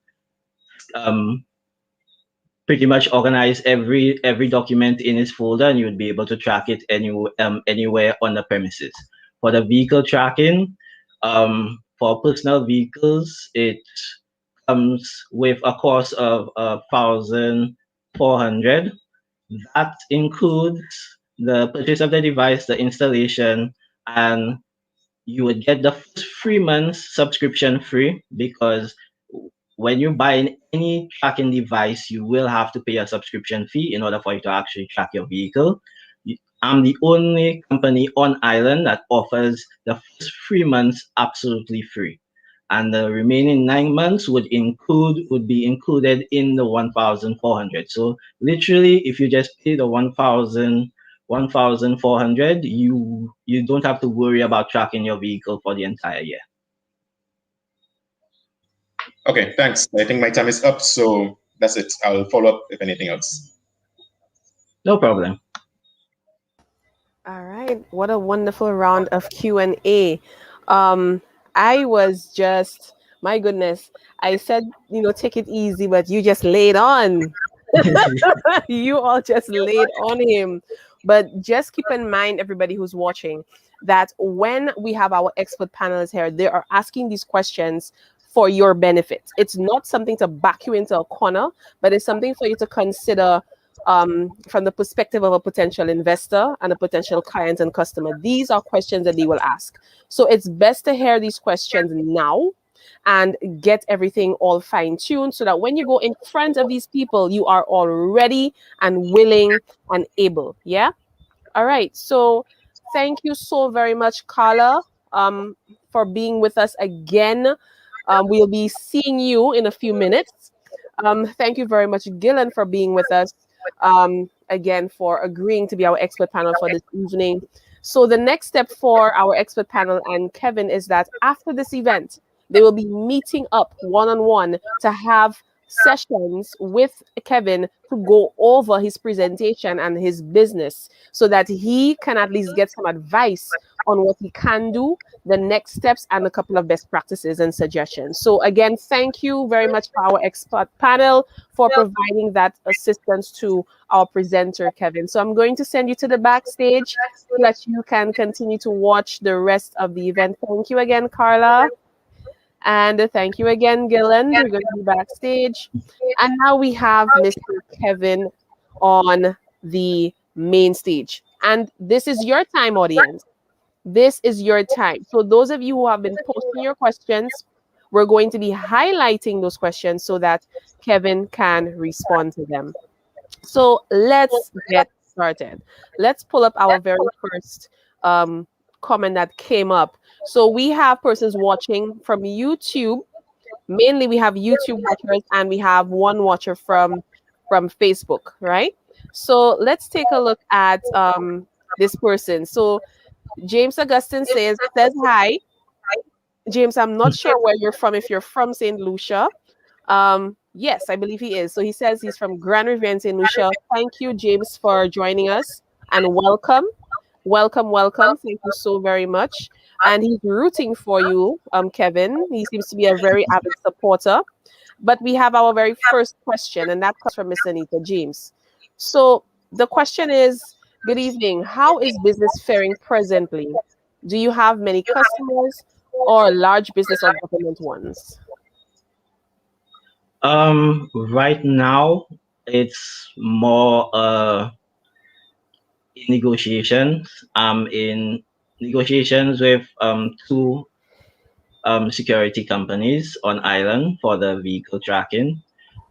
Um, Pretty much organize every document in its folder, and you would be able to track it anywhere on the premises. For the vehicle tracking, for personal vehicles, it comes with a cost of 1,400. That includes the purchase of the device, the installation, and you would get the first 3 months subscription free, because when you buy any tracking device, you will have to pay a subscription fee in order for you to actually track your vehicle. I'm the only company on island that offers the first 3 months absolutely free, and the remaining 9 months would be included in the 1,400. So literally, if you just pay the 1,400, you don't have to worry about tracking your vehicle for the entire year. Okay, thanks. I think my time is up, so that's it. I'll follow up if anything else. No problem. All right. What a wonderful round of Q&A. Um, I was just, my goodness, I said, take it easy, but you just laid on. You all just laid on him. But just keep in mind, everybody who's watching, that when we have our expert panelists here, they are asking these questions for your benefit. It's not something to back you into a corner, but it's something for you to consider from the perspective of a potential investor and a potential client and customer. These are questions that they will ask. So it's best to hear these questions now and get everything all fine-tuned, so that when you go in front of these people, you are all ready and willing and able. Yeah? All right. So thank you so very much, Carla, for being with us again. We'll be seeing you in a few minutes. Thank you very much, Gilland, for being with us. Again, for agreeing to be our expert panel for this evening. So the next step for our expert panel and Kevin is that after this event, they will be meeting up one-on-one to have sessions with Kevin to go over his presentation and his business, so that he can at least get some advice on what he can do, the next steps, and a couple of best practices and suggestions. So again, thank you very much for our expert panel for providing that assistance to our presenter, Kevin. So I'm going to send you to the backstage so that you can continue to watch the rest of the event. Thank you again, Carla. And thank you again, Gilland. We're going to be backstage. And now we have Mr. Kevin on the main stage. And this is your time, audience. This is your time. So those of you who have been posting your questions, we're going to be highlighting those questions so that Kevin can respond to them. So let's get started. Let's pull up our very first comment that came up. So we have persons watching from YouTube. Mainly we have YouTube watchers and we have one watcher from Facebook, right? So let's take a look at this person. So James Augustine says hi. James, I'm not sure where you're from, if you're from St. Lucia. Yes, I believe he is. So he says he's from Grand Riviera in St. Lucia. Thank you, James, for joining us and welcome. Welcome, welcome. Thank you so very much. And he's rooting for you, Kevin. He seems to be a very avid supporter. But we have our very first question, and that comes from Miss Anita James. So the question is, good evening. How is business faring presently? Do you have many customers or large business or government ones? Right now, it's more in negotiations. In negotiations with two security companies on island for the vehicle tracking.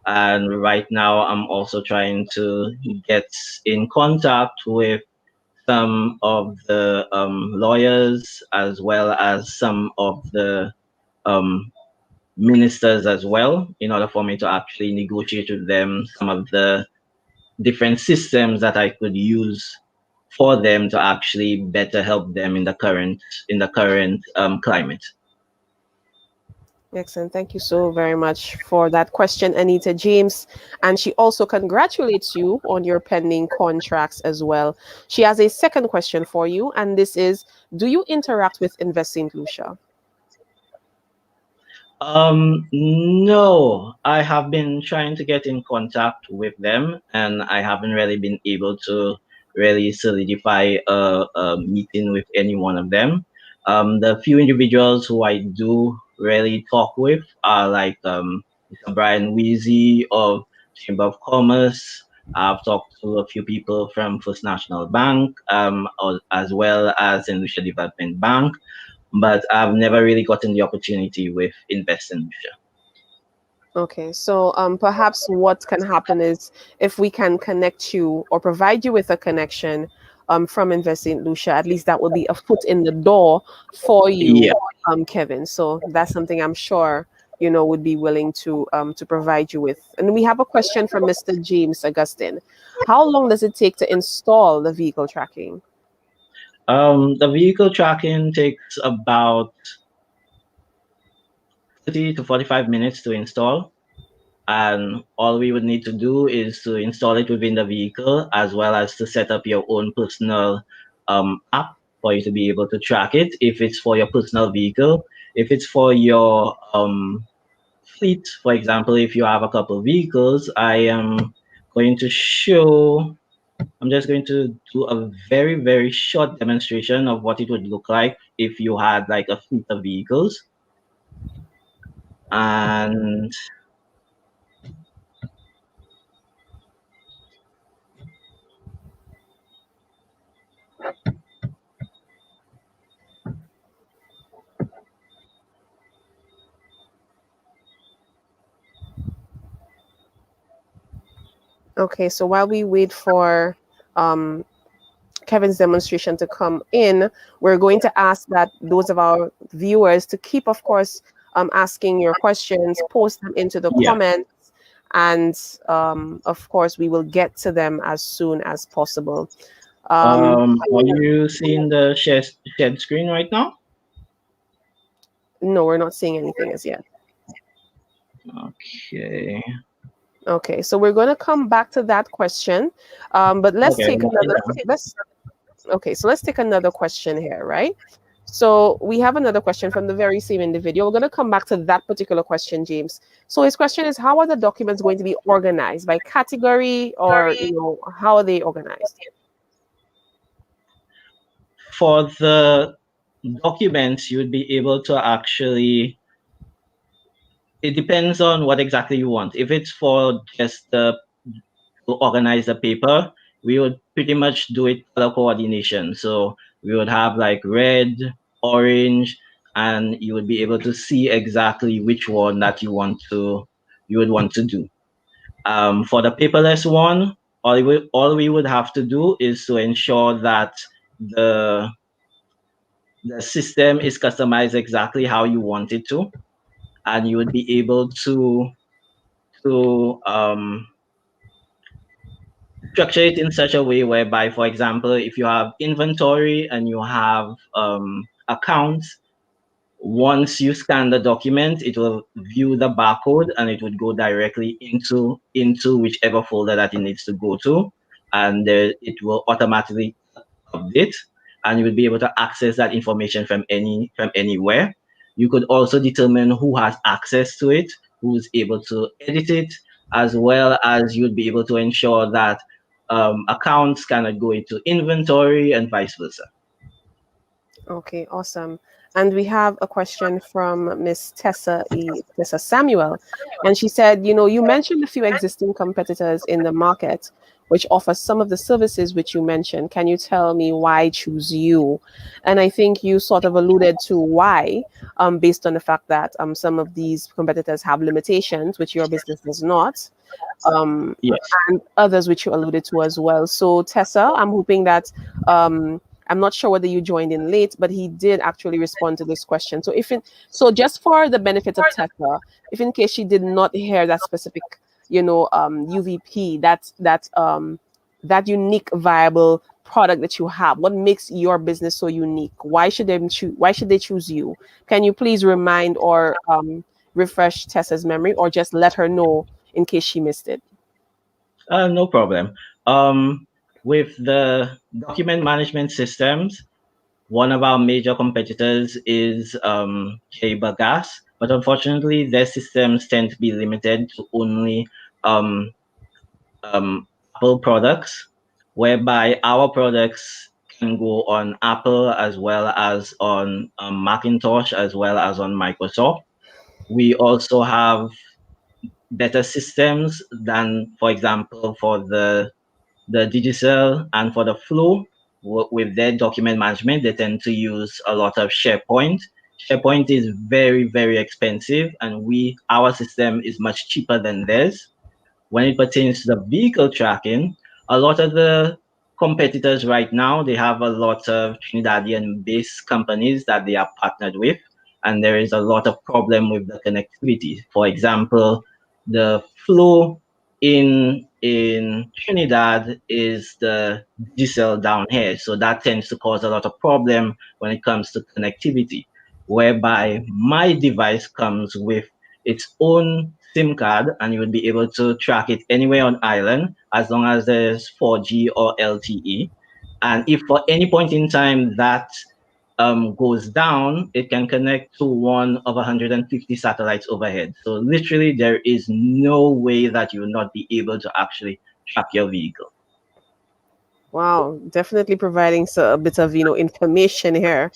And right now, I'm also trying to get in contact with some of the lawyers as well as some of the ministers as well, in order for me to actually negotiate with them some of the different systems that I could use for them to actually better help them in the current climate. Excellent. Thank you so very much for that question, Anita James. And she also congratulates you on your pending contracts as well. She has a second question for you, and this is, do you interact with Invest St. Lucia? No, I have been trying to get in contact with them, and I haven't really been able to really solidify a meeting with any one of them. The few individuals who I do really talk with are like Mr. Brian Weezy of Chamber of Commerce. I've talked to a few people from First National Bank, as well as in Lucia Development Bank, but I've never really gotten the opportunity with Invest in Lucia. Okay, so perhaps what can happen is if we can connect you or provide you with a connection from Invest in Lucia, at least that will be a foot in the door for you, Yeah. Kevin. So that's something I'm sure would be willing to provide you with. And we have a question from Mr. James Augustine. How long does it take to install the vehicle tracking? The vehicle tracking takes about 30 to 45 minutes to install. And all we would need to do is to install it within the vehicle, as well as to set up your own personal app for you to be able to track it if it's for your personal vehicle. If it's for your fleet, for example, if you have a couple of vehicles, I'm just going to do a very, very short demonstration of what it would look like if you had like a fleet of vehicles. And Okay, so while we wait for Kevin's demonstration to come in, we're going to ask that those of our viewers to keep, of course, asking your questions, post them into the comments, and of course, we will get to them as soon as possible. are you seeing the shared screen right now? No, we're not seeing anything as yet. Okay. Okay, so we're going to come back to that question, but let's take another. Let's take another question here, right? So we have another question from the very same individual. We're going to come back to that particular question, James. So his question is, how are the documents going to be organized, by category, or how are they organized? For the documents, you would be able to actually it depends on what exactly you want. If it's for just to organize the paper, we would pretty much do it color coordination. So we would have like red, orange, and you would be able to see exactly which one that you would want to do. For the paperless one, all we would have to do is to ensure that the the system is customized exactly how you want it to, and you would be able to structure it in such a way whereby, for example, if you have inventory and you have accounts, once you scan the document, it will view the barcode and it would go directly into whichever folder that it needs to go to, and it will automatically update, and you will be able to access that information from anywhere. You could also determine who has access to it, who's able to edit it, as well as you'd be able to ensure that accounts cannot go into inventory and vice versa. Okay, awesome. And we have a question from Miss Tessa Samuel. And she said, you mentioned a few existing competitors in the market which offer some of the services which you mentioned. Can you tell me why choose you? And I think you sort of alluded to why, based on the fact that some of these competitors have limitations, which your business does not. Yes. And others which you alluded to as well. So Tessa, I'm hoping that I'm not sure whether you joined in late, but he did actually respond to this question. So just for the benefit of Tessa, if in case she did not hear that specific, UVP, that unique viable product that you have, what makes your business so unique? Why should they choose you? Can you please remind or refresh Tessa's memory, or just let her know in case she missed it? No problem. With the document management systems, one of our major competitors is Gas, but unfortunately, their systems tend to be limited to only um, Apple products, whereby our products can go on Apple as well as on Macintosh as well as on Microsoft. We also have better systems than, for example, for the Digicel and for the Flow. With their document management, they tend to use a lot of SharePoint. SharePoint is very, very expensive, and our system is much cheaper than theirs. When it pertains to the vehicle tracking, a lot of the competitors right now, they have a lot of Trinidadian-based companies that they are partnered with, and there is a lot of problem with the connectivity. For example, the flow in Trinidad is the diesel down here, so that tends to cause a lot of problem when it comes to connectivity, whereby my device comes with its own SIM card, and you would be able to track it anywhere on island as long as there's 4G or LTE. And if for any point in time that goes down, it can connect to one of 150 satellites overhead. So literally, there is no way that you will not be able to actually track your vehicle. Wow, definitely providing a bit of information here.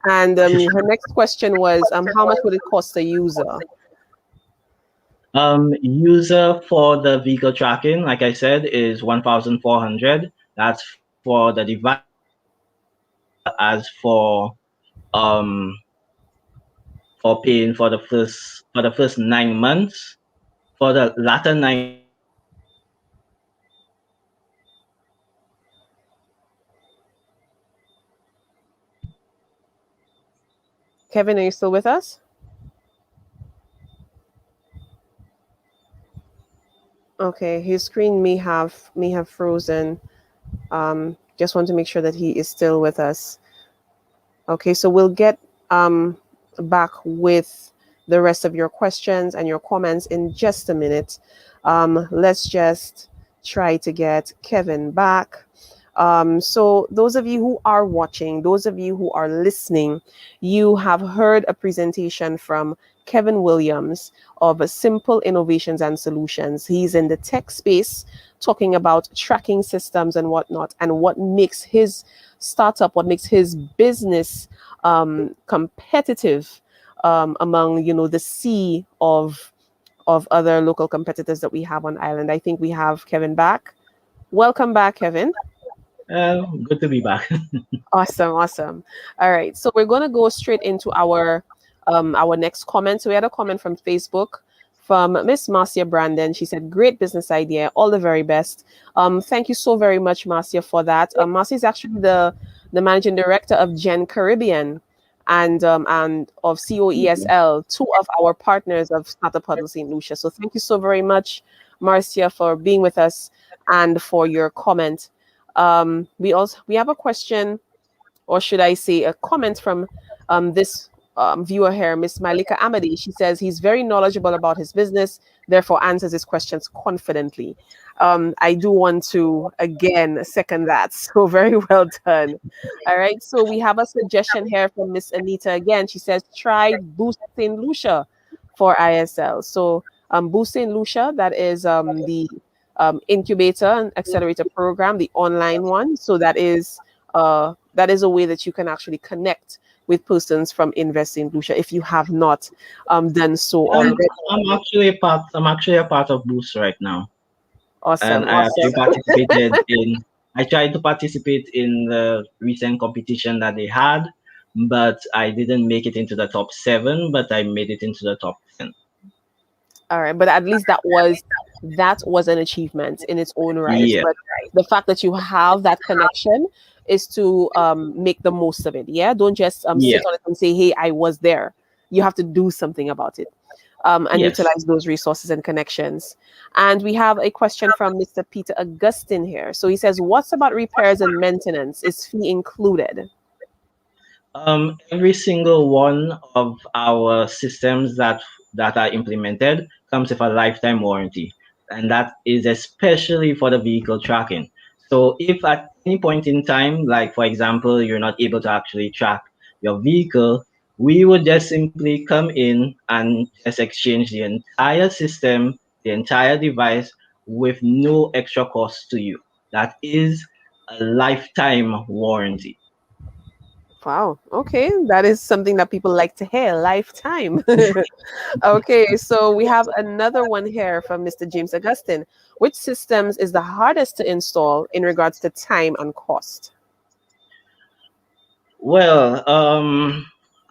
And her next question was, how much would it cost a user? User for the vehicle tracking, like I said, is 1,400. That's for the device, as for paying for the first 9 months. For the latter 9 months, you would be able to pay Kevin, are you still with us? Okay, his screen may have frozen. Just want to make sure that he is still with us. Okay, so we'll get back with the rest of your questions and your comments in just a minute. Let's just try to get Kevin back. So those of you who are watching, those of you who are listening, you have heard a presentation from Kevin Williams of Simple Innovations and Solutions. He's in the tech space talking about tracking systems and whatnot, and what makes his startup, what makes his business competitive among the sea of of other local competitors that we have on island. I think we have Kevin back. Welcome back, Kevin. Good to be back. Awesome, awesome. All right, so we're gonna go straight into our next comment. So we had a comment from Facebook from Miss Marcia Brandon. She said, "Great business idea, all the very best." Thank you so very much, Marcia, for that. Marcia is actually the managing director of Gen Caribbean and of COESL, two of our partners of Startup Huddle St. Lucia. So thank you so very much, Marcia, for being with us and for your comment. We have a question, or should I say a comment from this viewer here, Miss Malika Amadi. She says he's very knowledgeable about his business, therefore answers his questions confidently. I do want to again second that. So very well done. All right. So we have a suggestion here from Miss Anita again. She says try Boost St. Lucia for ISL. So Boost St. Lucia, that is the incubator and accelerator program, the online one. So that is a way that you can actually connect with persons from Invest in Lucia if you have not done so already. I'm actually a part of Boost right now. Awesome. And I actually participated in. I tried to participate in the recent competition that they had, but I didn't make it into the top 7. But I made it into the top 10. All right, but at least that was an achievement in its own right. Yeah. But the fact that you have that connection is to make the most of it. Yeah, don't just sit on it and say, "Hey, I was there." You have to do something about it. And utilize those resources and connections. And we have a question from Mr. Peter Augustine here. So he says, "What's about repairs and maintenance? Is fee included?" Every single one of our systems that are implemented comes with a lifetime warranty, and that is especially for the vehicle tracking. So if at any point in time, like for example, you're not able to actually track your vehicle, we would just simply come in and just exchange the entire system, the entire device with no extra cost to you. That is a lifetime warranty. Wow. Okay. That is something that people like to hear. Lifetime. Okay. So we have another one here from Mr. James Augustine. Which systems is the hardest to install in regards to time and cost? Well,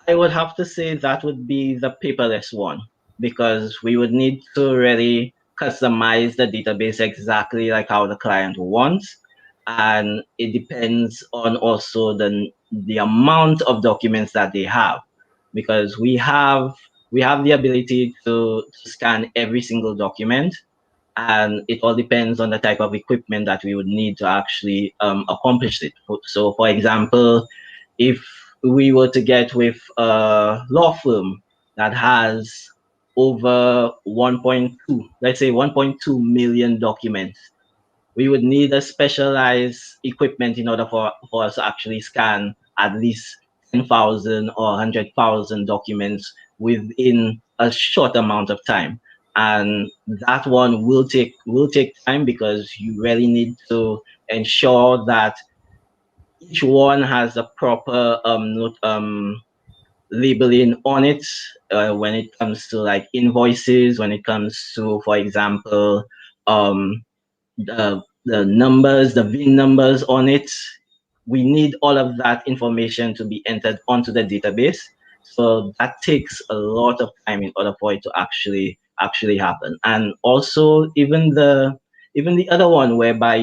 I would have to say that would be the paperless one, because we would need to really customize the database exactly like how the client wants. And it depends on also the amount of documents that they have, because we have the ability to scan every single document, and it all depends on the type of equipment that we would need to actually accomplish it. So for example, if we were to get with a law firm that has over 1.2, let's say 1.2 million documents, we would need a specialized equipment in order for us to actually scan at least 10,000 or 100,000 documents within a short amount of time. And that one will take time, because you really need to ensure that each one has a proper labeling on it when it comes to like invoices, when it comes to, for example, the numbers, the VIN numbers on it. We need all of that information to be entered onto the database. So that takes a lot of time in order for it to actually happen. And also even the other one whereby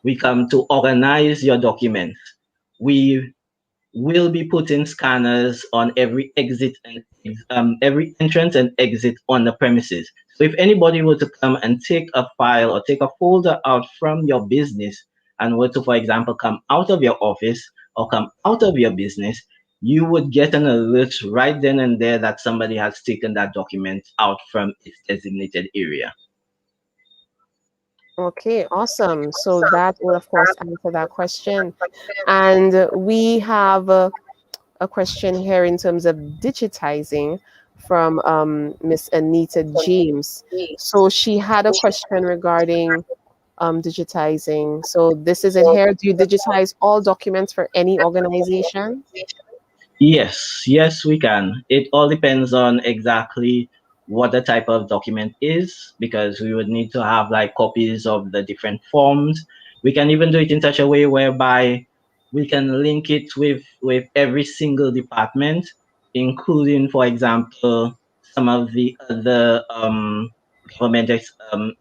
we come to organize your documents. We will be putting scanners on every exit and every entrance and exit on the premises. So if anybody were to come and take a file or take a folder out from your business and were to, for example, come out of your office or come out of your business, you would get an alert right then and there that somebody has taken that document out from its designated area. Okay, awesome. So that will, of course, answer that question. And we have a question here in terms of digitizing from Miss Anita James. So she had a question regarding digitizing. So this is in here. Do you digitize all documents for any organization? Yes, we can. It all depends on exactly what the type of document is, because we would need to have like copies of the different forms. We can even do it in such a way whereby we can link it with every single department, including, for example, some of the other government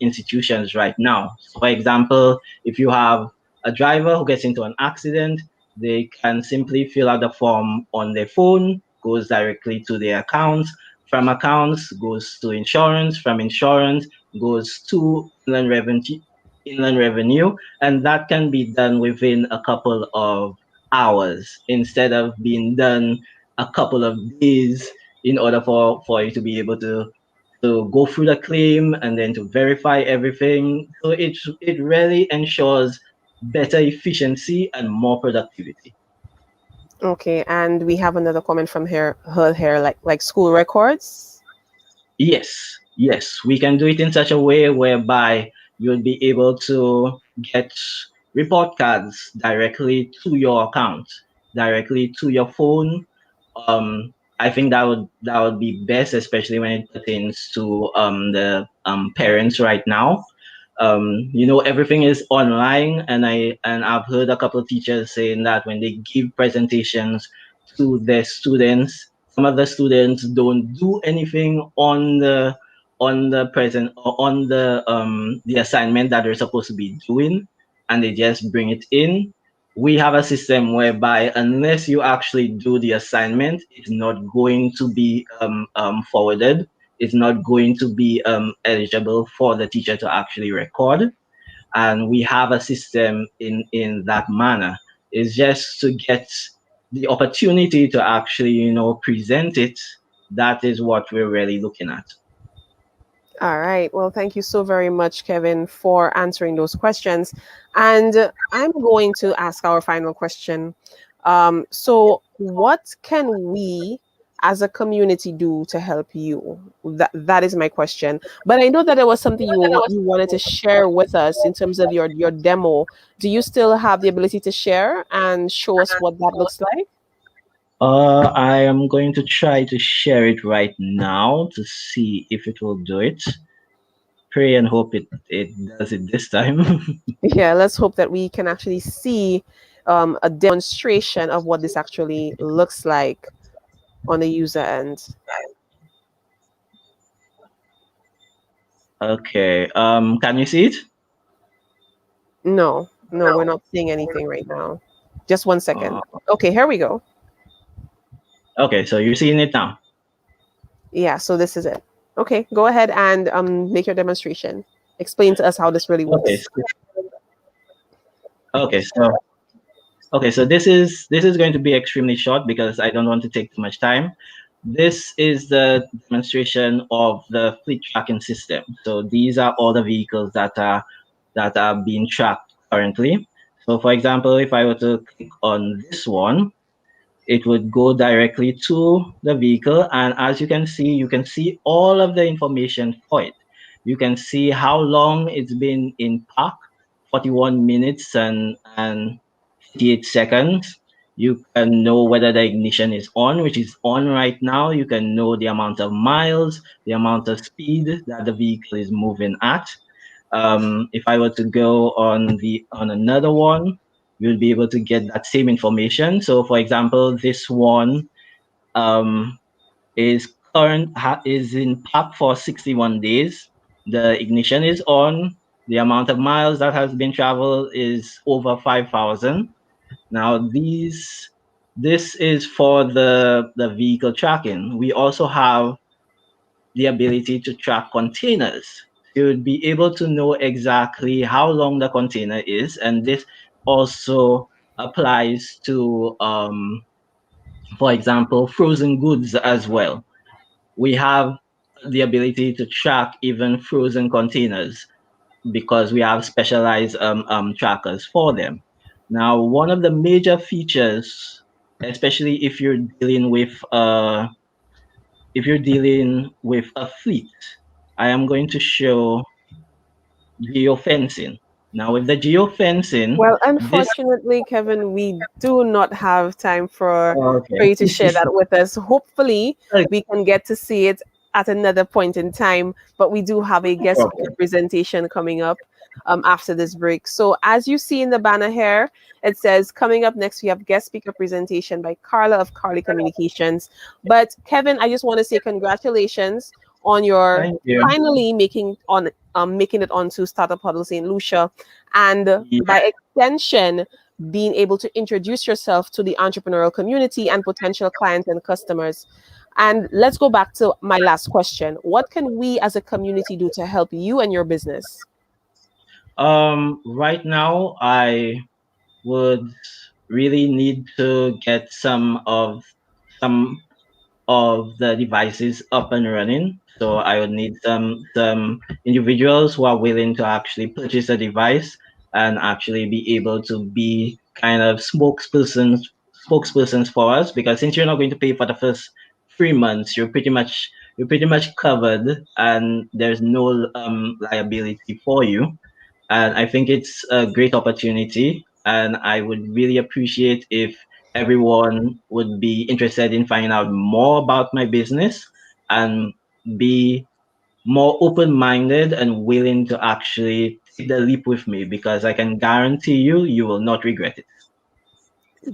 institutions right now. So, for example, if you have a driver who gets into an accident, they can simply fill out the form on their phone, goes directly to their accounts. From accounts goes to insurance. From insurance goes to inland revenue, and that can be done within a couple of hours instead of being done a couple of days in order for you to be able to go through the claim and then to verify everything. So it really ensures better efficiency and more productivity. Okay, and we have another comment from her here, like school records. Yes, we can do it in such a way whereby you'll be able to get report cards directly to your account, directly to your phone. I think that would be best, especially when it pertains to the parents right now. Everything is online, and I've heard a couple of teachers saying that when they give presentations to their students, some of the students don't do anything on the present or on the assignment that they're supposed to be doing, and they just bring it in. We have a system whereby unless you actually do the assignment, it's not going to be forwarded. It's not going to be eligible for the teacher to actually record. And we have a system in that manner. It's just to get the opportunity to actually present it. That is what we're really looking at. All right. Well, thank you so very much, Kevin, for answering those questions. And I'm going to ask our final question. So, what can we as a community do to help you? That is my question. But I know that there was something you wanted to share with us in terms of your demo. Do you still have the ability to share and show us what that looks like? I am going to try to share it right now to see if it will do it. Pray and hope it does it this time. Yeah, let's hope that we can actually see a demonstration of what this actually looks like on the user end. Okay. Can you see it? No, no, we're not seeing anything right now. Just one Uh, second. Okay, here we go. okay, so you're seeing it now. Yeah, so this is it. Okay, go ahead and make your demonstration. Explain to us how this really Okay. works. Okay. So this is going to be extremely short because I don't want to take too much time. This is the demonstration of the fleet tracking system. So these are all the vehicles that are being tracked currently. So for example, if I were to click on this one, it would go directly to the vehicle. And as you can see all of the information for it. You can see how long it's been in park, 41 minutes and 58 seconds. You can know whether the ignition is on, which is on right now. You can know the amount of miles, the amount of speed that the vehicle is moving at. If I were to go on another one, you'll be able to get that same information. So, for example, this one um, is in park for 61 days. The ignition is on. The amount of miles that has been traveled is over 5,000. Now, this is for the vehicle tracking. We also have the ability to track containers. You would be able to know exactly how long the container is, and this also applies to, for example, frozen goods as well. We have the ability to track even frozen containers because we have specialized trackers for them. Now, one of the major features, especially if you're dealing with a fleet, I am going to show geofencing. Now with the geofencing, Well, this unfortunately, Kevin, we do not have time for okay. you to share that with us. Hopefully, Okay, we can get to see it at another point in time. But we do have a no guest speaker problem. presentation coming up after this break. So, as you see in the banner here, it says coming up next, we have guest speaker presentation by Carla of Carli Communications. But Kevin, I just want to say congratulations on your Thank you. finally making it onto Startup Huddle St. Lucia, and Yeah. by extension, being able to introduce yourself to the entrepreneurial community and potential clients and customers. And let's go back to my last question. What can we as a community do to help you and your business? Right now, I would really need to get some of the devices up and running. So I would need some individuals who are willing to actually purchase a device and actually be able to be kind of spokespersons for us, because since you're not going to pay for the first 3 months, you're pretty much covered and there's no liability for you. And I think it's a great opportunity. And I would really appreciate if everyone would be interested in finding out more about my business and be more open minded and willing to actually take the leap with me, because I can guarantee you, you will not regret it.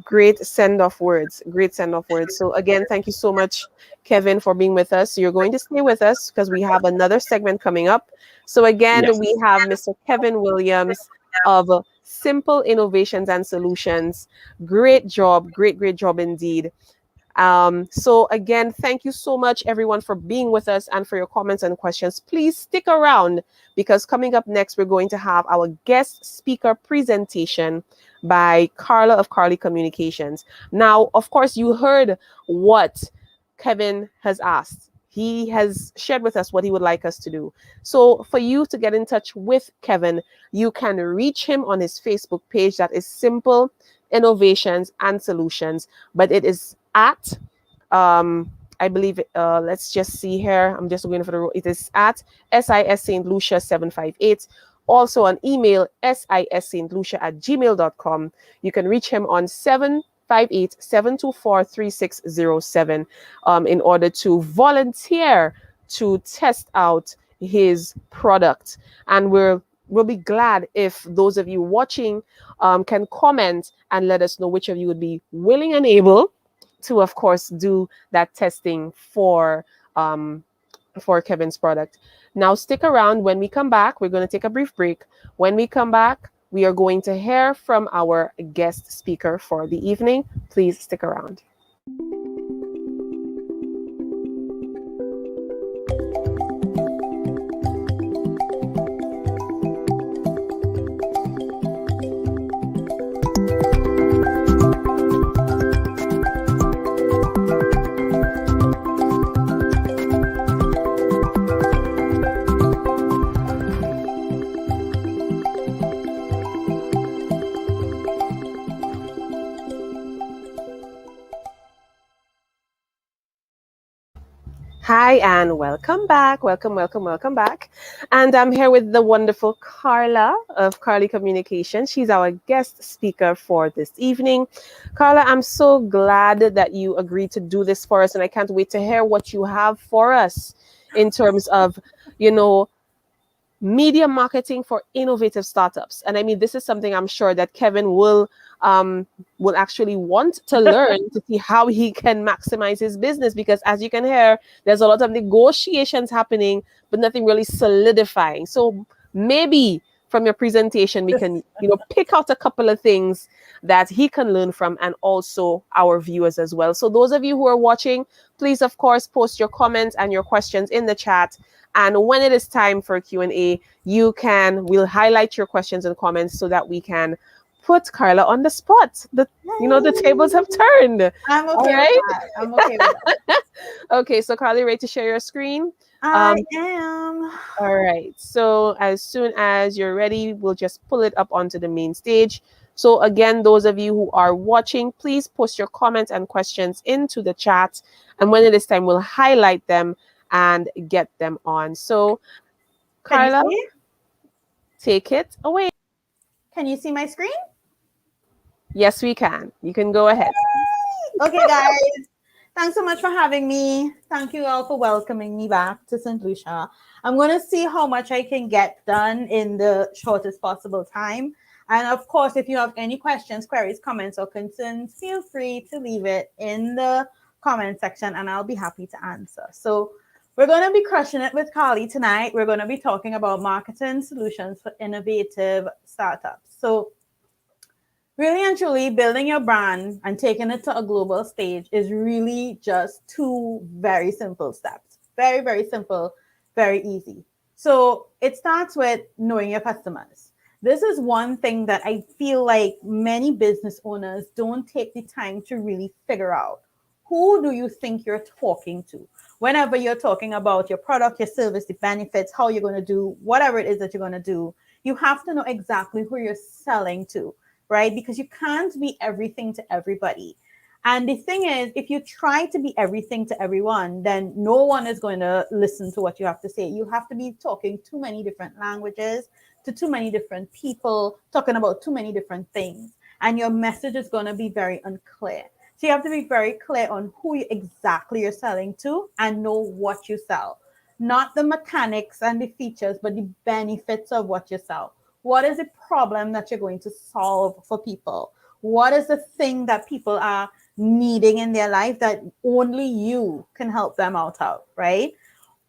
Great send off words. Great send off words. So, again, thank you so much, Kevin, for being with us. So you're going to stay with us because we have another segment coming up. So, again, Yes. we have Mr. Kevin Williams of Simple Innovations and Solutions. Great job. Great job indeed. So again, thank you so much, everyone, for being with us and for your comments and questions. Please stick around because coming up next, we're going to have our guest speaker presentation by Carla of Carli Communications. Now, of course, you heard what Kevin has asked. He has shared with us what he would like us to do. So for you to get in touch with Kevin, you can reach him on his Facebook page that is Simple Innovations and Solutions, but it is at I believe let's just see here. I'm just going for the it is at SIS St. Lucia 758. Also on email sisstlucia@gmail.com. You can reach him on 758-724-3607 in order to volunteer to test out his product. And we'll be glad if those of you watching can comment and let us know which of you would be willing and able to, of course, do that testing for Kevin's product. Now, stick around. When we come back, we're going to take a brief break. When we come back, we are going to hear from our guest speaker for the evening. Please stick around. Hi, and welcome back. Welcome back. And I'm here with the wonderful Carla of Carli Communication. She's our guest speaker for this evening. Carla, I'm so glad that you agreed to do this for us, and I can't wait to hear what you have for us in terms of, media marketing for innovative startups. And I mean, this is something I'm sure that Kevin will actually want to learn to see how he can maximize his business, because as you can hear, there's a lot of negotiations happening, but nothing really solidifying. So maybe from your presentation, we can, pick out a couple of things that he can learn from, and also our viewers as well. So those of you who are watching, please, of course, post your comments and your questions in the chat. And when it is time for Q&A, we'll highlight your questions and comments so that we can put Carla on the spot. The tables have turned. I'm okay All with right? that. I'm okay with that. Okay, so Carly, ready to share your screen? I am. All right. So as soon as you're ready, we'll just pull it up onto the main stage. So again, those of you who are watching, please post your comments and questions into the chat. And when it is time, we'll highlight them and get them on. So, Can you Carla, see? take it away. Can you see my screen? Yes, we can. You can go ahead. Okay, guys. Thanks so much for having me. Thank you all for welcoming me back to St. Lucia. I'm going to see how much I can get done in the shortest possible time. And of course, if you have any questions, queries, comments, or concerns, feel free to leave it in the comment section and I'll be happy to answer. So we're going to be crushing it with Carly tonight. We're going to be talking about marketing solutions for innovative startups. So really and truly, building your brand and taking it to a global stage is really just two very simple steps. Very, very simple, very easy. So it starts with knowing your customers. This is one thing that I feel like many business owners don't take the time to really figure out. Who do you think you're talking to? Whenever you're talking about your product, your service, the benefits, how you're going to do whatever it is that you're going to do, you have to know exactly who you're selling to, right? Because you can't be everything to everybody. And the thing is, if you try to be everything to everyone, then no one is going to listen to what you have to say. You have to be talking too many different languages to too many different people, talking about too many different things. And your message is going to be very unclear. So you have to be very clear on who you exactly you're selling to and know what you sell. Not the mechanics and the features, but the benefits of what you sell. What is the problem that you're going to solve for people? What is the thing that people are needing in their life that only you can help them out of, right?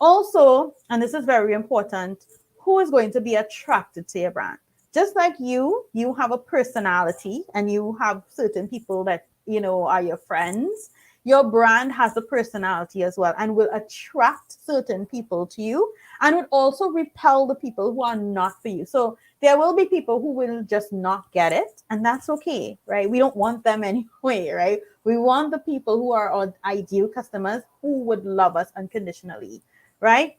Also, and this is very important, who is going to be attracted to your brand? Just like you have a personality and you have certain people that, are your friends. Your brand has a personality as well and will attract certain people to you and would also repel the people who are not for you. So there will be people who will just not get it, and that's okay, right? We don't want them anyway, right? We want the people who are our ideal customers who would love us unconditionally, right?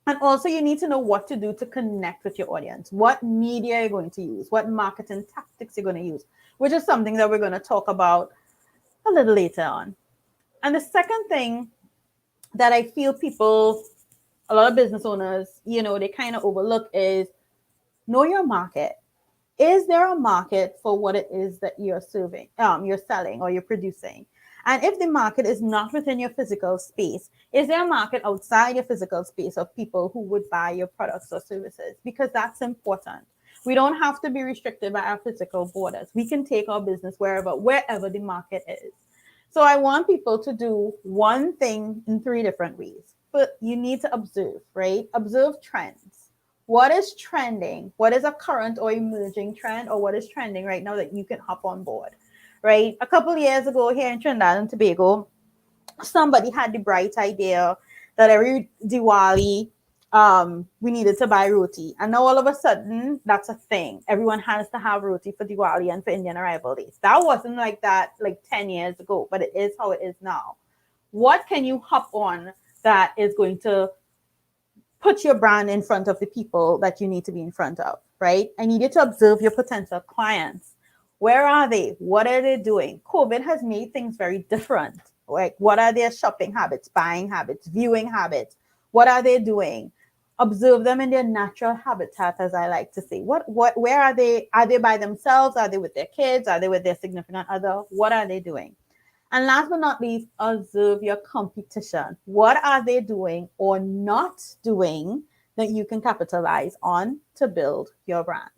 And also, you need to know what to do to connect with your audience, what media you're going to use, what marketing tactics you're going to use, which is something that we're going to talk about a little later on. And the second thing that I feel people, a lot of business owners, they kind of overlook is know your market. Is there a market for what it is that you're serving, you're selling or you're producing? And if the market is not within your physical space, is there a market outside your physical space of people who would buy your products or services? Because that's important. We don't have to be restricted by our physical borders. We can take our business wherever the market is. So I want people to do one thing in three different ways. But you need to observe, right? Observe trends. What is trending? What is a current or emerging trend, or what is trending right now that you can hop on board, right? A couple of years ago here in Trinidad and Tobago, somebody had the bright idea that every Diwali, we needed to buy roti. And now all of a sudden, that's a thing. Everyone has to have roti for Diwali and for Indian Arrival Days. That wasn't like that like 10 years ago, but it is how it is now. What can you hop on that is going to put your brand in front of the people that you need to be in front of, right? I need you to observe your potential clients. Where are they? What are they doing? COVID has made things very different. Like, what are their shopping habits, buying habits, viewing habits? What are they doing? Observe them in their natural habitat, as I like to say. Where are they? Are they by themselves? Are they with their kids? Are they with their significant other? What are they doing? And last but not least, observe your competition. What are they doing or not doing that you can capitalize on to build your brand?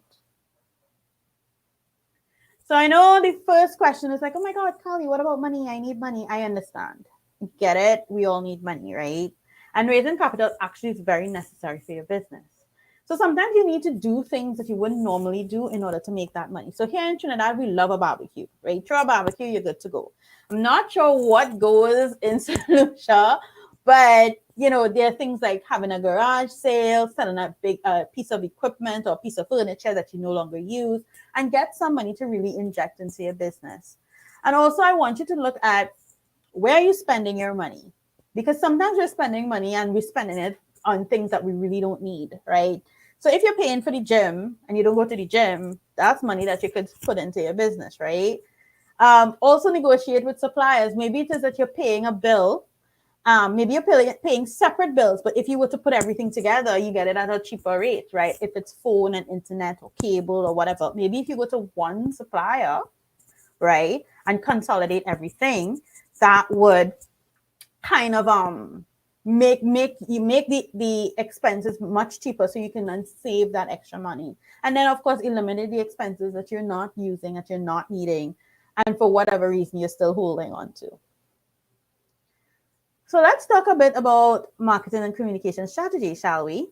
So I know the first question is like, oh my God, Carly, what about money? I need money. I understand. Get it? We all need money, right? And raising capital actually is very necessary for your business. So sometimes you need to do things that you wouldn't normally do in order to make that money. So here in Trinidad, we love a barbecue, right? Throw a barbecue, you're good to go. I'm not sure what goes in St. Lucia, but there are things like having a garage sale, selling a big piece of equipment or piece of furniture that you no longer use, and get some money to really inject into your business. And also, I want you to look at where are you spending your money? Because sometimes we're spending money and we're spending it on things that we really don't need, right? So if you're paying for the gym and you don't go to the gym, that's money that you could put into your business, right? Also negotiate with suppliers. Maybe it is that you're paying a bill Maybe you're paying separate bills, but if you were to put everything together, you get it at a cheaper rate, right? If it's phone and internet or cable or whatever. Maybe if you go to one supplier, right, and consolidate everything, that would kind of make the expenses much cheaper, so you can then save that extra money. And then of course eliminate the expenses that you're not using, that you're not needing, and for whatever reason you're still holding on to. So let's talk a bit about marketing and communication strategy, shall we?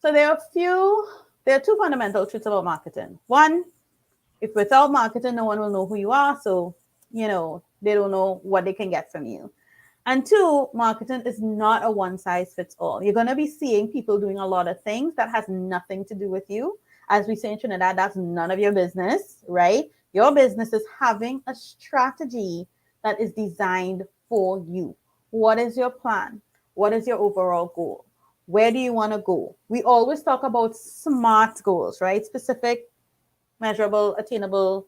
So there are two fundamental truths about marketing. One, if without marketing, no one will know who you are. So, they don't know what they can get from you. And two, marketing is not a one size fits all. You're going to be seeing people doing a lot of things that has nothing to do with you. As we say in Trinidad, that's none of your business, right? Your business is having a strategy that is designed for you. What is your plan? What is your overall goal? Where do you want to go? We always talk about SMART goals, right? Specific, measurable, attainable,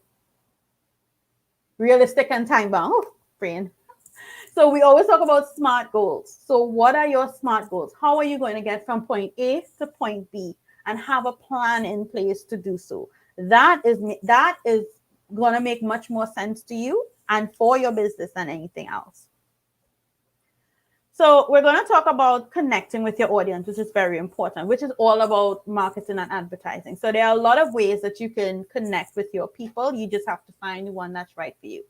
realistic, and time bound. Oh, brain. So we always talk about SMART goals. So what are your SMART goals? How are you going to get from point A to point B and have a plan in place to do so? That is going to make much more sense to you and for your business than anything else. So we're going to talk about connecting with your audience, which is very important, which is all about marketing and advertising. So there are a lot of ways that you can connect with your people. You just have to find the one that's right for you.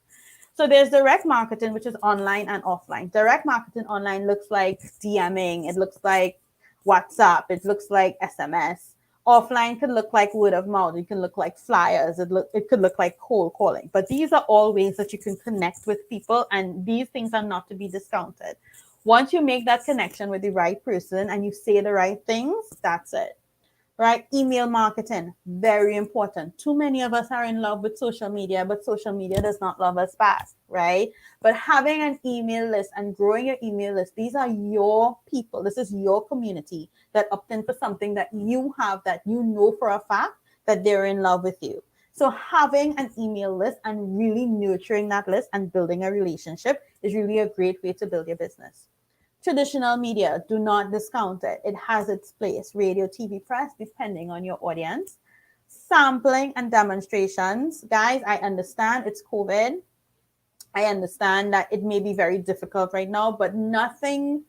So there's direct marketing, which is online and offline. Direct marketing online looks like DMing. It looks like WhatsApp. It looks like SMS. Offline could look like word of mouth. It can look like flyers. It could look like cold calling. But these are all ways that you can connect with people, and these things are not to be discounted. Once you make that connection with the right person and you say the right things, that's it. Right? Email marketing, very important. Too many of us are in love with social media, but social media does not love us back, right? But having an email list and growing your email list, these are your people. This is your community that opt in for something that you have, that you know for a fact that they're in love with you. So having an email list and really nurturing that list and building a relationship is really a great way to build your business. Traditional media, do not discount it. It has its place. Radio, TV, press, depending on your audience. Sampling and demonstrations. Guys, I understand it's COVID. I understand that it may be very difficult right now, but nothing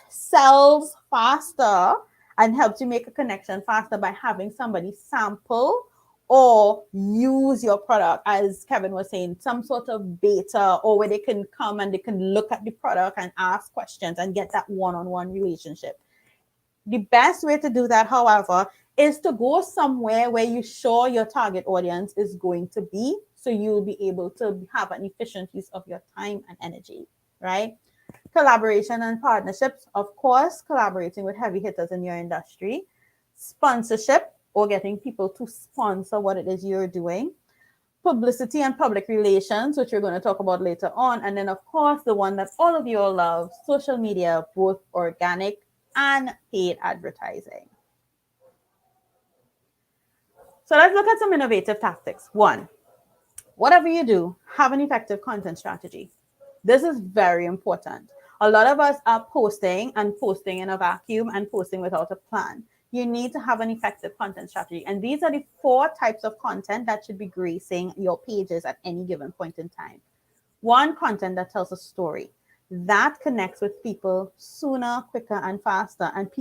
sells faster and helps you make a connection faster by having somebody sample or use your product, as Kevin was saying, some sort of beta, or where they can come and they can look at the product and ask questions and get that one-on-one relationship. The best way to do that, however, is to go somewhere where you're sure your target audience is going to be, so you'll be able to have an efficient use of your time and energy, right? Collaboration and partnerships, of course, collaborating with heavy hitters in your industry. Sponsorship, or getting people to sponsor what it is you're doing. Publicity and public relations, which we're going to talk about later on. And then, of course, the one that all of you all love, social media, both organic and paid advertising. So let's look at some innovative tactics. One, whatever you do, have an effective content strategy. This is very important. A lot of us are posting in a vacuum and posting without a plan. You need to have an effective content strategy. And these are the 4 types of content that should be gracing your pages at any given point in time. One, content that tells a story. That connects with people sooner, quicker, and faster. And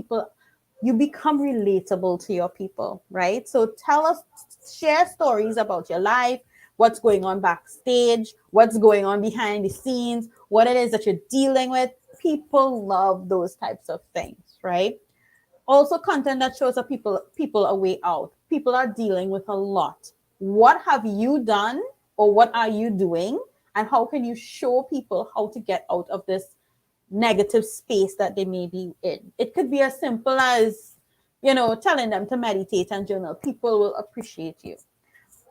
you become relatable to your people, right? So share stories about your life, what's going on backstage, what's going on behind the scenes, what it is that you're dealing with. People love those types of things, right? Also, content that shows up people a way out. People are dealing with a lot. What have you done, or what are you doing, and how can you show people how to get out of this negative space that they may be in? It could be as simple as, telling them to meditate and journal. People will appreciate you.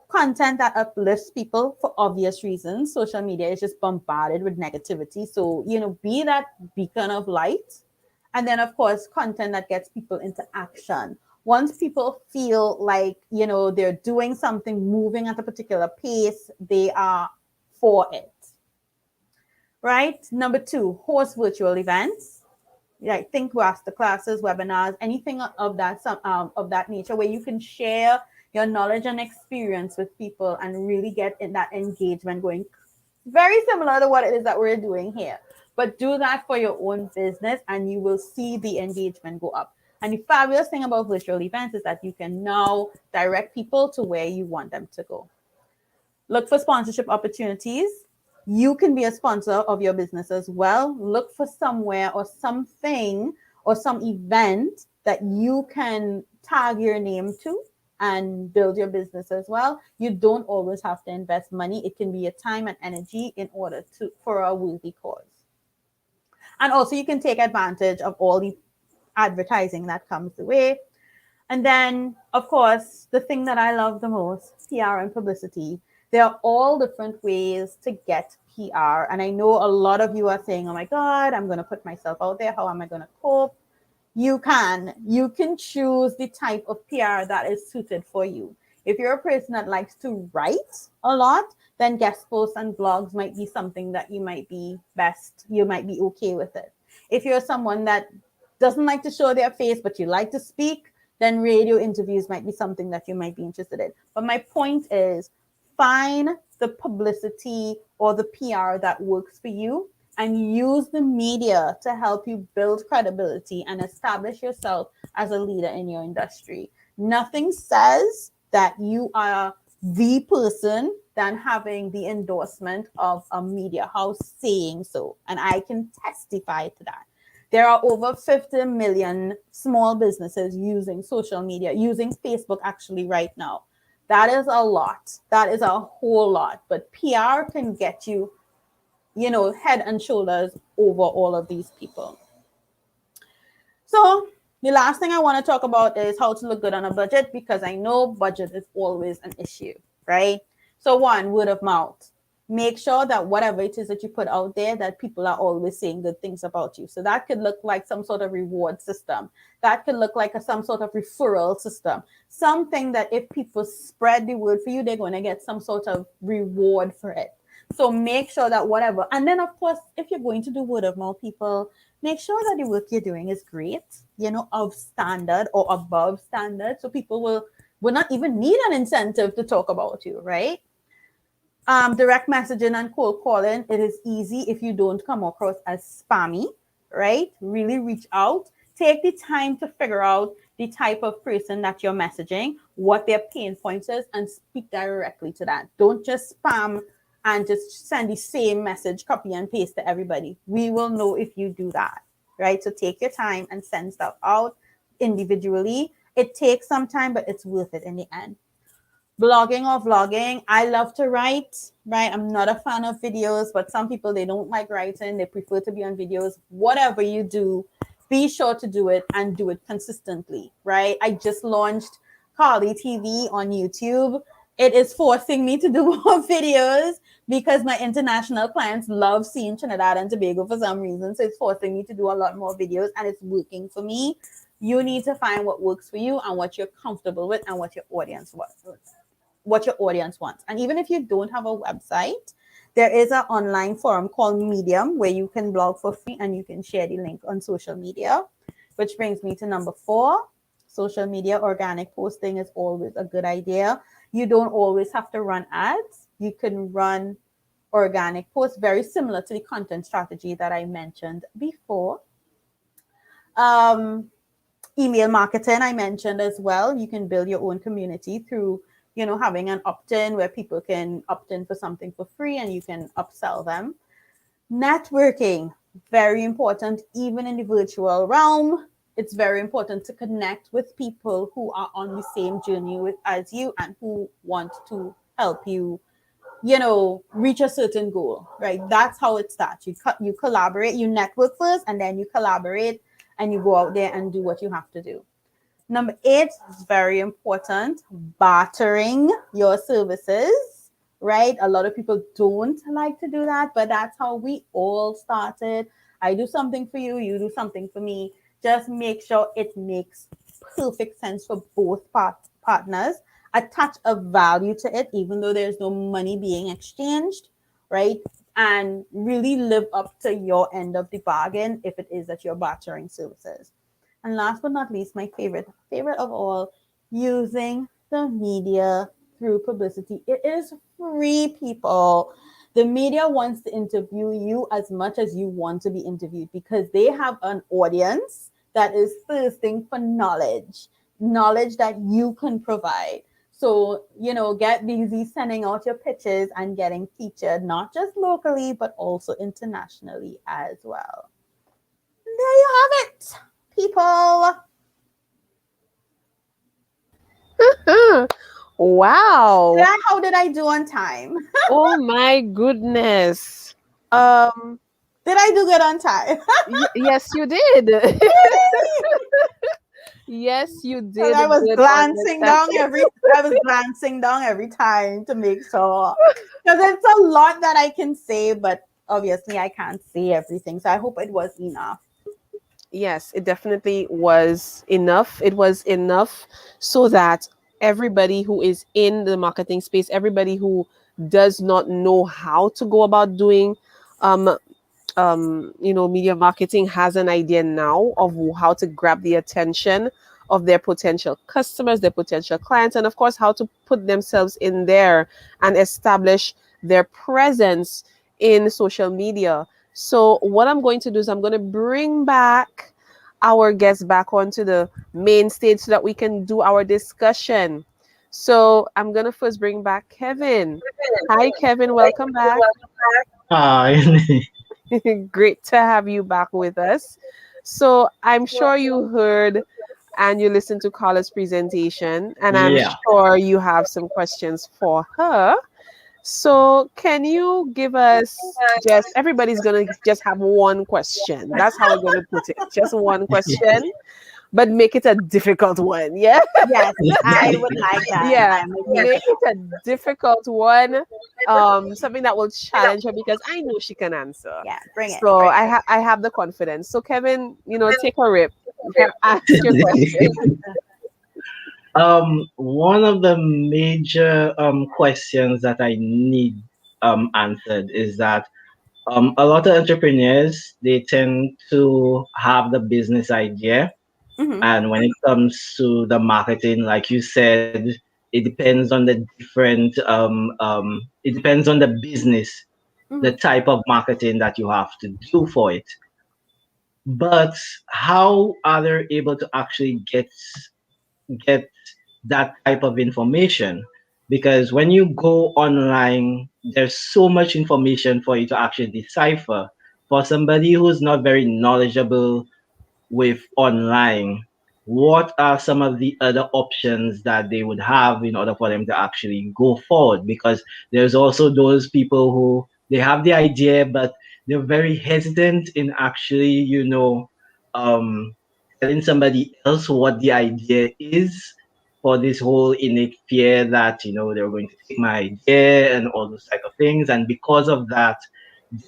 Content that uplifts people for obvious reasons. Social media is just bombarded with negativity. So, be that beacon of light. And then, of course, content that gets people into action. Once people feel like, they're doing something, moving at a particular pace, they are for it. right? Number 2, host virtual events. Like think master classes, webinars, anything of that nature where you can share your knowledge and experience with people and really get in that engagement going. Very similar to what it is that we're doing here. But do that for your own business and you will see the engagement go up. And the fabulous thing about virtual events is that you can now direct people to where you want them to go. Look for sponsorship opportunities. You can be a sponsor of your business as well. Look for somewhere or something or some event that you can tag your name to and build your business as well. You don't always have to invest money. It can be your time and energy in order to for a worthy cause. And also you can take advantage of all the advertising that comes the way. And then, of course, the thing that I love the most, PR and publicity. There are all different ways to get PR. And I know a lot of you are saying, oh my God, I'm going to put myself out there. How am I going to cope? You can choose the type of PR that is suited for you. If you're a person that likes to write a lot, then guest posts and blogs might be something that you might be okay with it. If you're someone that doesn't like to show their face, but you like to speak, then radio interviews might be something that you might be interested in. But my point is, find the publicity or the PR that works for you and use the media to help you build credibility and establish yourself as a leader in your industry. Nothing says that you are the person than having the endorsement of a media house saying so. And I can testify to that. There are over 50 million small businesses using social media, using Facebook actually right now. That is a lot. That is a whole lot. But PR can get you, head and shoulders over all of these people. So the last thing I want to talk about is how to look good on a budget, because I know budget is always an issue, right? So one, word of mouth. Make sure that whatever it is that you put out there, that people are always saying good things about you. So that could look like some sort of reward system. That could look like some sort of referral system. Something that if people spread the word for you, they're going to get some sort of reward for it. So make sure that whatever. And then, of course, if you're going to do word of mouth, people, make sure that the work you're doing is great, of standard or above standard. So people will not even need an incentive to talk about you, right? Direct messaging and cold calling, it is easy if you don't come across as spammy, right? Really reach out. Take the time to figure out the type of person that you're messaging, what their pain points is, and speak directly to that. Don't just spam and just send the same message, copy and paste to everybody. We will know if you do that, right? So take your time and send stuff out individually. It takes some time, but it's worth it in the end. Blogging or vlogging, I love to write, right? I'm not a fan of videos, but some people, they don't like writing. They prefer to be on videos. Whatever you do, be sure to do it and do it consistently, right? I just launched Carli TV on YouTube. It is forcing me to do more videos because my international clients love seeing Trinidad and Tobago for some reason. So it's forcing me to do a lot more videos and it's working for me. You need to find what works for you and what you're comfortable with and what your audience wants. And even if you don't have a website, there is an online forum called Medium where you can blog for free and you can share the link on social media, which brings me to number 4. Social media organic posting is always a good idea. You don't always have to run ads. You can run organic posts, very similar to the content strategy that I mentioned before. Email marketing, I mentioned as well. You can build your own community through having an opt-in where people can opt in for something for free and you can upsell them. Networking, very important, even in the virtual realm. It's very important to connect with people who are on the same journey as you and who want to help you, reach a certain goal, right? That's how it starts. You collaborate, you network first, and then you collaborate and you go out there and do what you have to do. Number 8 is very important, bartering your services, right? A lot of people don't like to do that, but that's how we all started. I do something for you, you do something for me. Just make sure it makes perfect sense for both partners. Attach a value to it, even though there's no money being exchanged, right? and really live up to your end of the bargain if it is that you're bartering services. And last but not least, my favorite of all, using the media through publicity. It is free, people. The media wants to interview you as much as you want to be interviewed because they have an audience that is thirsting for knowledge that you can provide. So, get busy sending out your pitches and getting featured, not just locally, but also internationally as well. There you have it, people. Wow. How did I do on time? Oh my goodness. Um, Did I do good on time? yes, you did. Yes, you And did good on the time. I was glancing down every time to make sure. Because it's a lot that I can say, but obviously I can't say everything. So I hope it was enough. Yes, it definitely was enough. It was enough so that everybody who is in the marketing space, everybody who does not know how to go about doing um media marketing has an idea now of how to grab the attention of their potential customers, their potential clients, and of course how to put themselves in there and establish their presence in social media. So what I'm going to do is I'm going to bring back our guests back onto the main stage so that we can do our discussion. So I'm going to first bring back Kevin. Hi, Kevin. Welcome back. Hi. Great to have you back with us. So I'm sure you heard and you listened to Carla's presentation, and I'm Yeah. sure you have some questions for her. So can you give us just everybody's gonna just have one question. That's how we're gonna put it. Just one question, but make it a difficult one. Yeah. Yes, I would like that. Yeah. I'm Make it a difficult one. Something that will challenge her because I know she can answer. Yeah, bring it. So I have the confidence. So Kevin, take a rip. Ask your question. One of the major questions that I need answered is that a lot of entrepreneurs, they tend to have the business idea, Mm-hmm. and when it comes to the marketing, like you said, it depends on the different it depends on the business, the Mm-hmm. type of marketing that you have to do for it. But how are they able to actually get that type of information? Because when you go online, there's so much information for you to actually decipher. For somebody who's not very knowledgeable with online, what are some of the other options that they would have in order for them to actually go forward? Because there's also those people who they have the idea, but they're very hesitant in actually, um, telling somebody else what the idea is, for this whole innate fear that, they're going to take my idea and all those type of things. And because of that,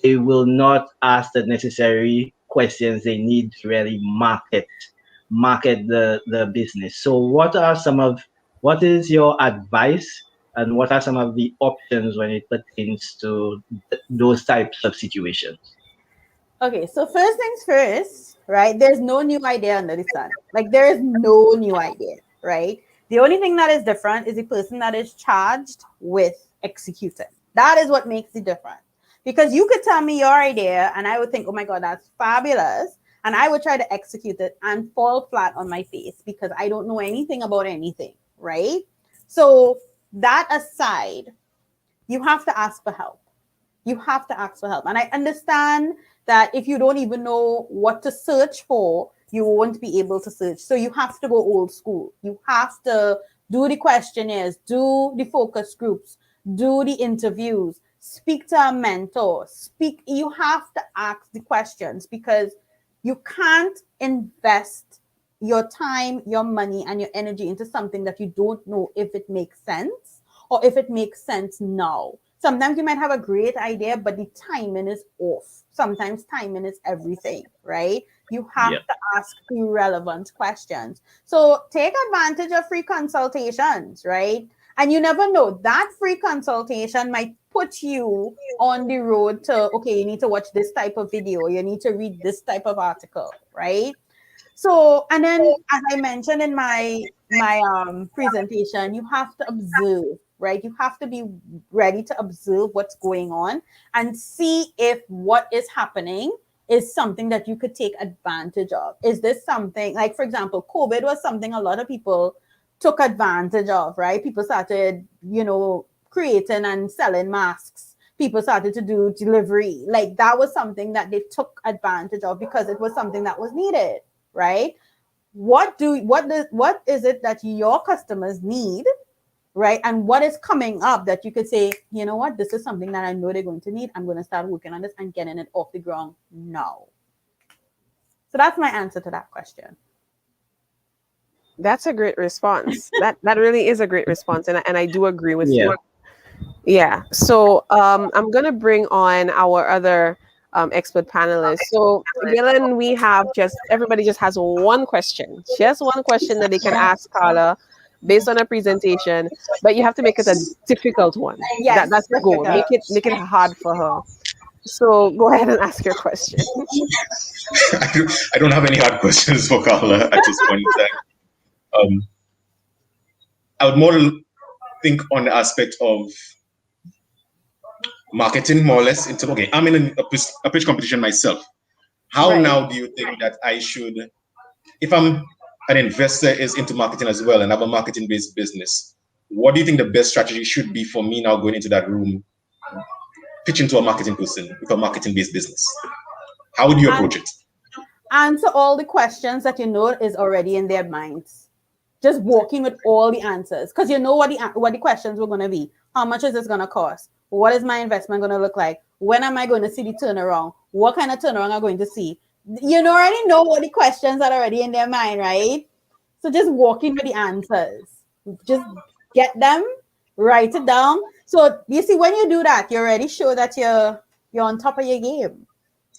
they will not ask the necessary questions they need to really market the business. So what is your advice, and what are some of the options when it pertains to those types of situations? Okay, so first things first, right? There's no new idea under the sun. Like, there is no new idea, right? The only thing that is different is the person that is charged with executing. That is what makes the difference. Because you could tell me your idea and I would think, oh my God, that's fabulous. And I would try to execute it and fall flat on my face because I don't know anything about anything, right? So, that aside, you have to ask for help. You have to ask for help. And I understand that if you don't even know what to search for, you won't be able to search. So you have to go old school. You have to do the questionnaires, do the focus groups, do the interviews, speak to a mentor, you have to ask the questions because you can't invest your time, your money, and your energy into something that you don't know if it makes sense or if it makes sense now. Sometimes you might have a great idea, but the timing is off. Sometimes timing is everything, right? You have Yeah. to ask the relevant questions. So take advantage of free consultations, right? And you never know, that free consultation might put you on the road to, okay, you need to watch this type of video, you need to read this type of article, right? So, and then as I mentioned in my presentation, you have to observe, right? You have to be ready to observe what's going on and see if what is happening is something that you could take advantage of. Is this something, like, for example, COVID was something a lot of people took advantage of, right? People started, creating and selling masks. People started to do delivery. Like, that was something that they took advantage of because it was something that was needed, right? What is it that your customers need, right? And what is coming up that you could say, you know what, this is something that I know they're going to need. I'm going to start working on this and getting it off the ground now. So that's my answer to that question. That's a great response. That really is a great response, and I do agree with Yeah. you. Yeah. So I'm gonna bring on our other expert panelists. So Gilland, we have everybody just has one question, just one question that they can ask Carla based on a presentation, but you have to make it a difficult one. Yes, That's the goal. difficult. Make it hard for her. So go ahead and ask your question. I don't have any hard questions for Carla at this point in time. I would more think on the aspect of marketing, more or less. Okay, I'm in a pitch competition myself. How Right. now do you think that I should, if I'm an investor is into marketing as well and have a marketing-based business, what do you think the best strategy should be for me now going into that room, pitching to a marketing person with a marketing-based business? How would you approach it? Answer all the questions that you know is already in their minds. Just walking with all the answers, because you know what the questions were going to be. How much is this going to cost? What is my investment going to look like? When am I going to see the turnaround? What kind of turnaround I'm going to see? You already know what the questions are already in their mind, right? So just walking with the answers. Just get them, write it down. So you see, when you do that, you already show that you're on top of your game,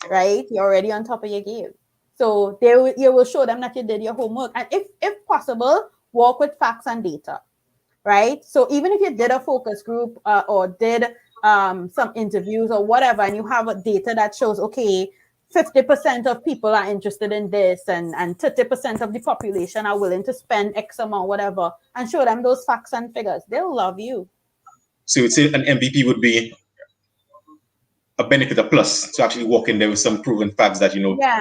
right? You're already on top of your game. So you will show them that you did your homework. And if possible, work with facts and data, right? So even if you did a focus group or did some interviews or whatever, and you have a data that shows, okay, 50% of people are interested in this and 30% of the population are willing to spend X amount, whatever, and show them those facts and figures. They'll love you. So you would say an MVP would be a benefit, a plus, to actually walk in there with some proven facts that,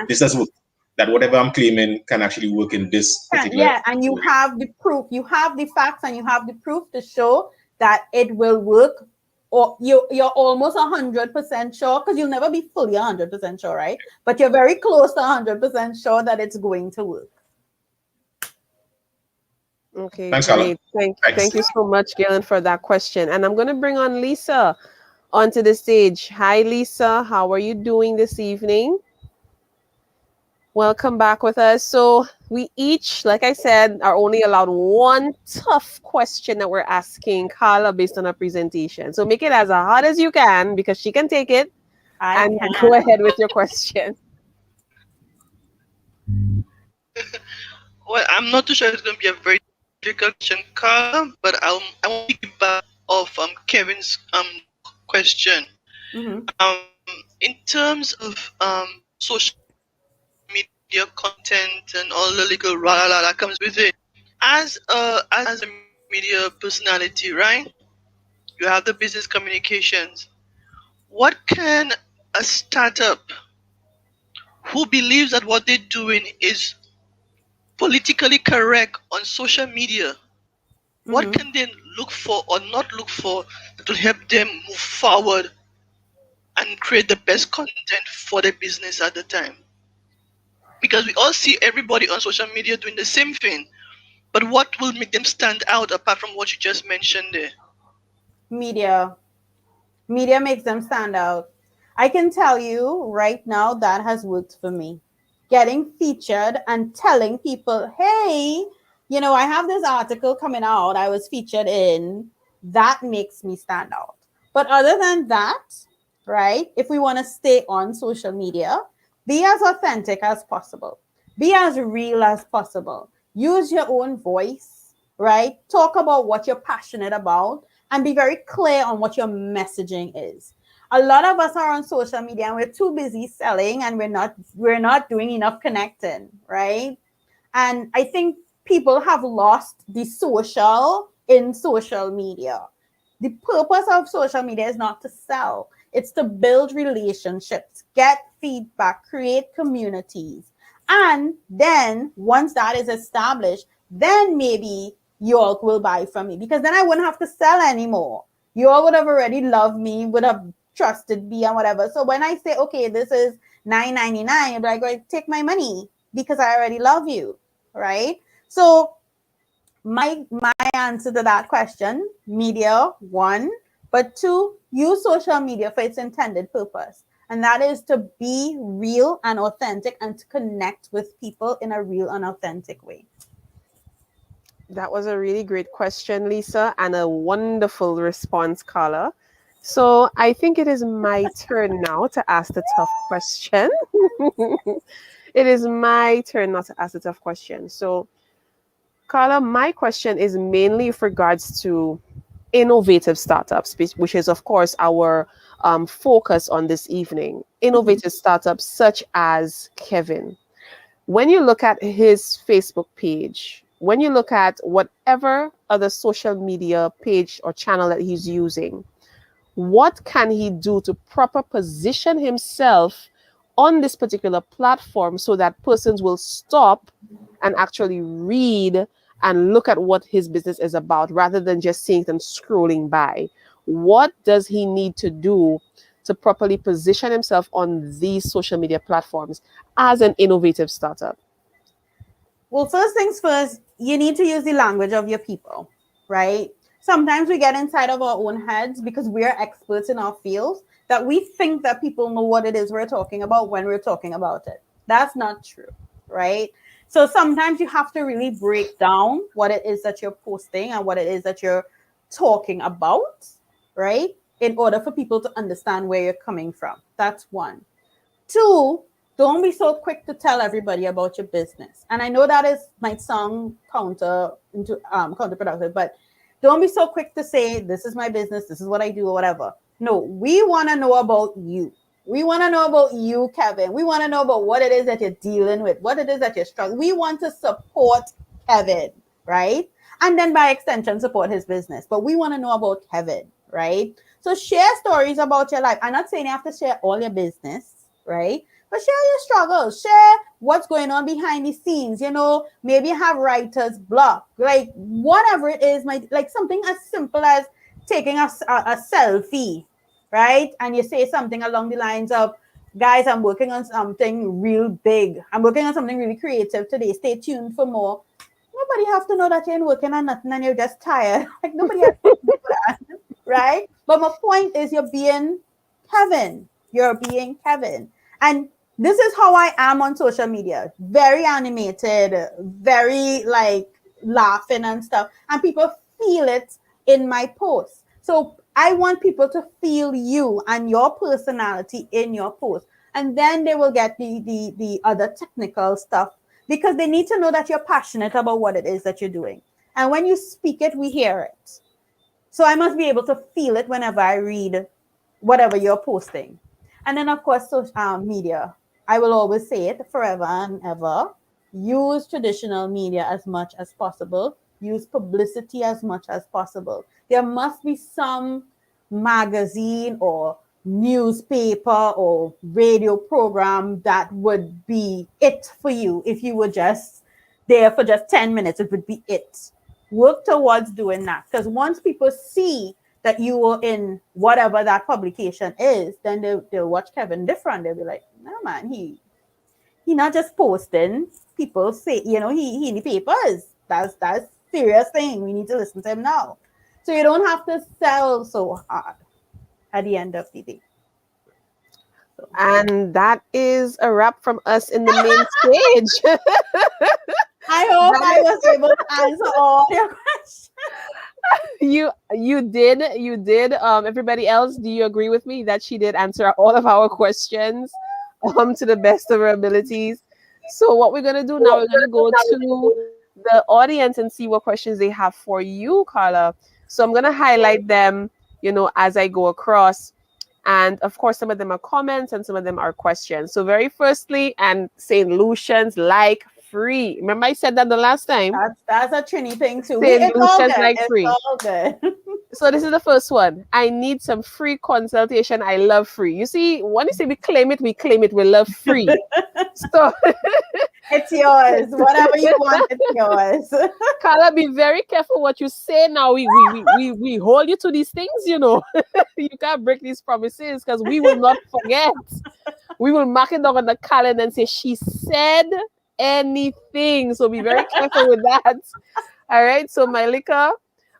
this has worked. That whatever I'm claiming can actually work in this particular. Yeah, and you have the proof, you have the facts, and you have the proof to show that it will work. Or you're almost 100% sure, because you'll never be fully 100% sure, right? But you're very close to 100% sure that it's going to work. Okay, Thanks, great. Carla. Thank you so much, Gilland, for that question. And I'm going to bring on Lisa onto the stage. Hi, Lisa. How are you doing this evening? Welcome back with us. So we each, like I said, are only allowed one tough question that we're asking Carla based on her presentation. So make it as hard as you can because she can take it. And go ahead with your question. Well, I'm not too sure it's going to be a very difficult question, Carla, but I want to piggyback off Kevin's question. Mm-hmm. In terms of social media content and all the legal rah that comes with it, as a media personality, right? You have the business communications. What can a startup who believes that what they're doing is politically correct on social media, what can they look for or not look for to help them move forward and create the best content for their business at the time? Because we all see everybody on social media doing the same thing, but what will make them stand out apart from what you just mentioned there? Media makes them stand out. I can tell you right now that has worked for me. Getting featured and telling people, hey, I have this article coming out I was featured in. That makes me stand out. But other than that, right, if we want to stay on social media, be as authentic as possible. Be as real as possible. Use your own voice, right? Talk about what you're passionate about and be very clear on what your messaging is. A lot of us are on social media and we're too busy selling and we're not doing enough connecting, right? And I think people have lost the social in social media. The purpose of social media is not to sell, it's to build relationships, get feedback, create communities. And then once that is established, then maybe you all will buy from me because then I wouldn't have to sell anymore. You all would have already loved me, would have trusted me and whatever. So when I say, okay, this is $9.99, you'll be like, right, take my money because I already love you, right? So my answer to that question, media, one, but two, use social media for its intended purpose. And that is to be real and authentic and to connect with people in a real and authentic way. That was a really great question, Lisa, and a wonderful response, Carla. So I think it is my turn now to ask the tough question. It is my turn now to ask the tough question. So, Carla, my question is mainly with regards to innovative startups, which is, of course, our focus on this evening. Innovative startups such as Kevin. When you look at his Facebook page, when you look at whatever other social media page or channel that he's using, what can he do to proper position himself on this particular platform so that persons will stop and actually read and look at what his business is about rather than just seeing them scrolling by? What does he need to do to properly position himself on these social media platforms as an innovative startup? Well, first things first, you need to use the language of your people, right? Sometimes we get inside of our own heads because we're experts in our fields that we think that people know what it is we're talking about when we're talking about it. That's not true, right? So sometimes you have to really break down what it is that you're posting and what it is that you're talking about, right? In order for people to understand where you're coming from. That's one. Two, don't be so quick to tell everybody about your business. And I know that might sound counterproductive, but don't be so quick to say, this is my business, this is what I do, or whatever. No, we want to know about you. We want to know about you, Kevin. We want to know about what it is that you're dealing with, what it is that you're struggling. We want to support Kevin, right? And then by extension, support his business. But we want to know about Kevin, right? So share stories about your life. I'm not saying you have to share all your business, right? But share your struggles, share what's going on behind the scenes. You know, maybe you have writer's block, like whatever it is, like something as simple as taking a selfie, right? And you say something along the lines of, guys, I'm working on something real big. I'm working on something really creative today. Stay tuned for more. Nobody have to know that you're working on nothing and you're just tired. Like nobody has to know that, right? But my point is you're being Kevin. You're being Kevin. And this is how I am on social media. Very animated, very like laughing and stuff. And people feel it in my posts. So I want people to feel you and your personality in your post. And then they will get the other technical stuff because they need to know that you're passionate about what it is that you're doing. And when you speak it, we hear it. So I must be able to feel it whenever I read whatever you're posting. And then, of course, social media. I will always say it forever and ever. Use traditional media as much as possible. Use publicity as much as possible. There must be some magazine or newspaper or radio program that would be it for you. If you were just there for just 10 minutes, it would be it. Work towards doing that. Because once people see that you were in whatever that publication is, then they'll watch Kevin different. They'll be like, no man, he not just posting. People say, he in the papers. That's serious thing. We need to listen to him now. So you don't have to sell so hard at the end of the day. And that is a wrap from us in the main stage. I hope I was able to answer all your questions. You did. Everybody else, do you agree with me that she did answer all of our questions to the best of her abilities? So what we're gonna do now, we're gonna go to the audience and see what questions they have for you, Carla. So I'm gonna highlight them, as I go across. And of course, some of them are comments and some of them are questions. So very firstly, and St. Lucian's like free. Remember I said that the last time? That's a Trini thing too. St. It's all Lucian's good. like It's free. all good. So this is the first one. I need some free consultation. I love free. You see, when you say we claim it, we love free. So It's yours. Whatever you want, it's yours. Carla, be very careful what you say now. We hold you to these things, You can't break these promises because we will not forget. We will mark it down on the calendar and say she said anything. So be very careful with that. All right. So Malika,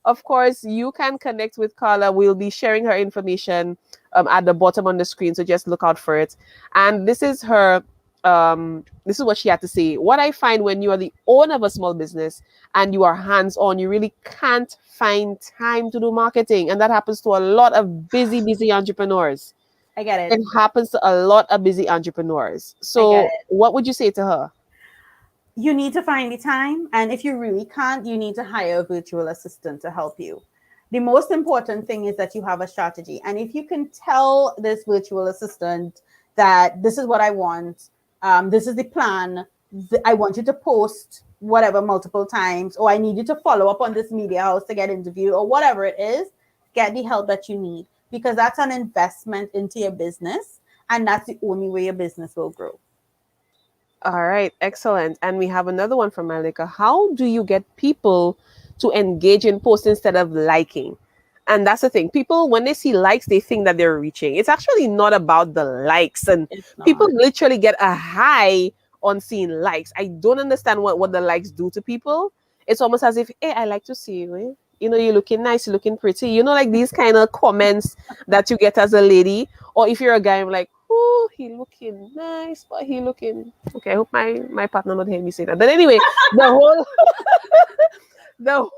of course, you can connect with Carla. We'll be sharing her information at the bottom on the screen. So just look out for it. And this is her. This is what she had to say. What I find when you are the owner of a small business and you are hands-on, you really can't find time to do marketing. And that happens to a lot of busy entrepreneurs. I get it. It happens to a lot of busy entrepreneurs. So what would you say to her? You need to find the time. And if you really can't, you need to hire a virtual assistant to help you. The most important thing is that you have a strategy. And if you can tell this virtual assistant that this is what I want, this is the plan, I want you to post whatever multiple times, or I need you to follow up on this media house to get interviewed, or whatever it is, get the help that you need, because that's an investment into your business. And that's the only way your business will grow. All right, excellent. And we have another one from Malika. How do you get people to engage in posts instead of liking? And that's the thing. People, when they see likes, they think that they're reaching. It's actually not about the likes. And people literally get a high on seeing likes. I don't understand what the likes do to people. It's almost as if, hey, I like to see you. Eh? You're looking nice, you're looking pretty. Like these kind of comments that you get as a lady. Or if you're a guy, I'm like, oh, he looking nice, but he looking... Okay, I hope my partner not hear me say that. But anyway, the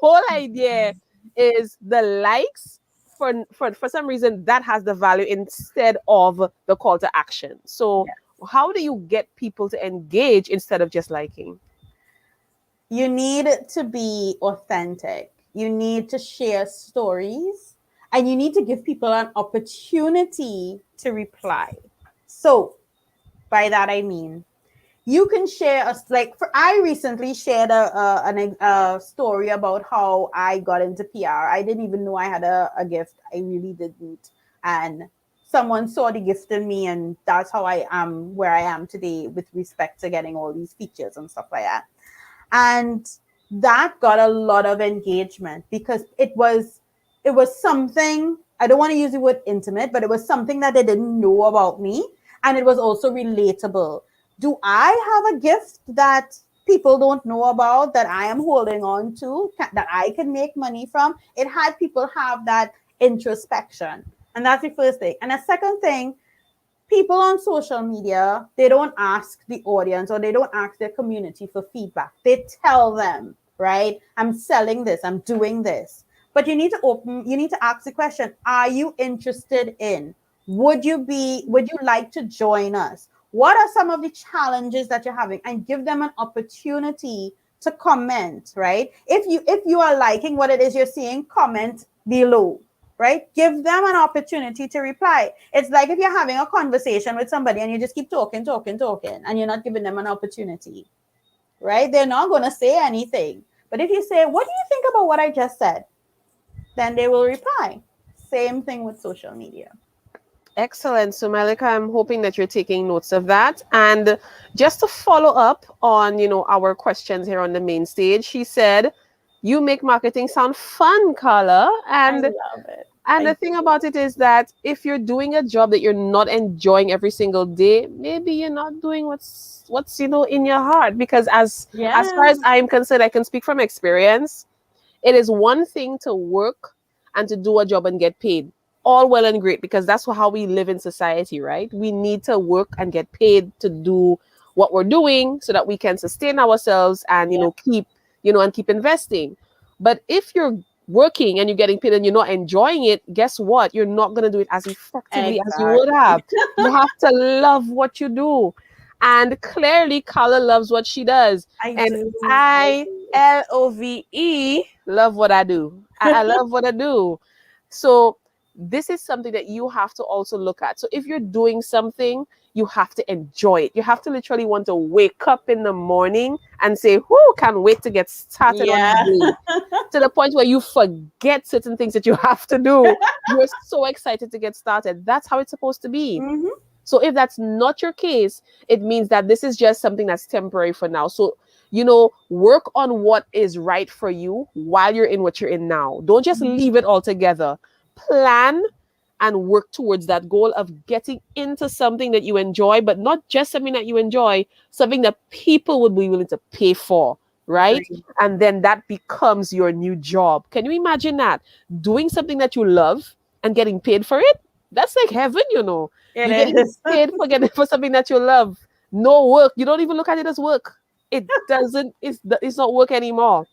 whole idea is the likes, for some reason, that has the value instead of the call to action. So how do you get people to engage instead of just liking? You need to be authentic. You need to share stories, and you need to give people an opportunity to reply. So by that, I mean, you can share I recently shared a story about how I got into PR. I didn't even know I had a gift. I really didn't. And someone saw the gift in me, and that's how I am where I am today with respect to getting all these features and stuff like that. And that got a lot of engagement because it was something, I don't want to use the word intimate, but it was something that they didn't know about me. And it was also relatable. Do I have a gift that people don't know about that I am holding on to, that I can make money from? It had people have that introspection. And that's the first thing. And the second thing, people on social media, they don't ask the audience or they don't ask their community for feedback. They tell them, right? I'm selling this, I'm doing this. But you need to ask the question, are you interested in? Would you like to join us? What are some of the challenges that you're having? And give them an opportunity to comment, right? If you are liking what it is you're seeing, comment below, right? Give them an opportunity to reply. It's like if you're having a conversation with somebody and you just keep talking, and you're not giving them an opportunity, right? They're not going to say anything. But if you say, what do you think about what I just said? Then they will reply. Same thing with social media. Excellent. So Malika, I'm hoping that you're taking notes of that. And just to follow up on, our questions here on the main stage, she said, you make marketing sound fun, Carla. And I love it. And the thing about it is that if you're doing a job that you're not enjoying every single day, maybe you're not doing what's in your heart. Because as far as I'm concerned, I can speak from experience. It is one thing to work and to do a job and get paid. All well and great, because that's how we live in society, right? We need to work and get paid to do what we're doing so that we can sustain ourselves and keep investing. But if you're working and you're getting paid and you're not enjoying it, guess what? You're not going to do it as effectively as you would have. You have to love what you do. And clearly, Carla loves what she does. I And do. I love what I do. I love what I do. So this is something that you have to also look at. So if you're doing something, you have to enjoy it. You have to literally want to wake up in the morning and say, whoo, can't wait to get started on Yeah. the day. To the point where you forget certain things that you have to do. You're so excited to get started. That's how it's supposed to be. Mhm. So if that's not your case, it means that this is just something that's temporary for now. So, work on what is right for you while you're in what you're in now. Don't just leave it all together. Plan and work towards that goal of getting into something that you enjoy, but not just something that you enjoy, something that people would be willing to pay for, right? Agree. And then that becomes your new job. Can you imagine that? Doing something that you love and getting paid for it? That's like heaven, It You're getting is. paid for something that you love. No work. You don't even look at it as work. It doesn't, it's not work anymore,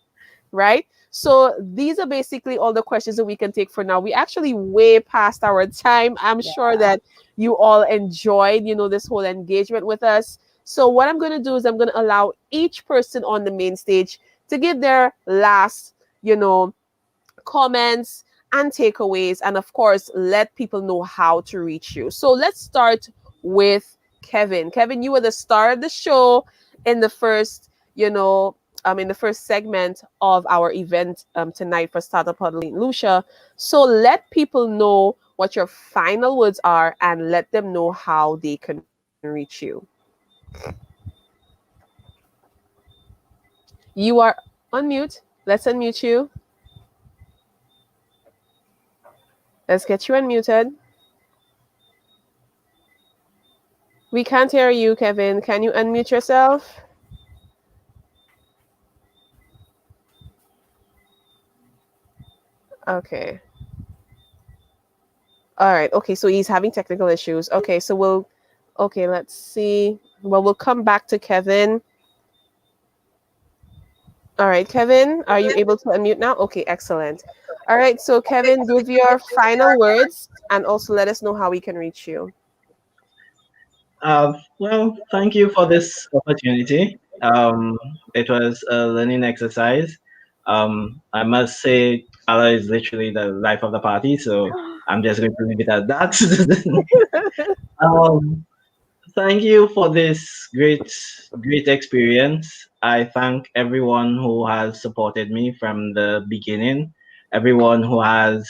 right? So these are basically all the questions that we can take for now. We actually way past our time. I'm sure that you all enjoyed, this whole engagement with us. So what I'm going to do is I'm going to allow each person on the main stage to give their last, comments and takeaways, and of course let people know how to reach you. So let's start with Kevin. Kevin, you were the star of the show in the first in the first segment of our event tonight for Startup Huddle in Lucia. So let people know what your final words are and let them know how they can reach you. You are on mute. Let's unmute you. Let's get you unmuted. We can't hear you, Kevin. Can you unmute yourself? Okay. All right. Okay. So he's having technical issues. Okay. Okay, let's see. Well, we'll come back to Kevin. All right, Kevin, are you able to unmute now? Okay, excellent. All right. So, Kevin, give your final words and also let us know how we can reach you. Well, thank you for this opportunity. It was a learning exercise. I must say, Carla is literally the life of the party, so I'm just going to leave it at that. um, Thank you for this great experience. I thank everyone who has supported me from the beginning, everyone who has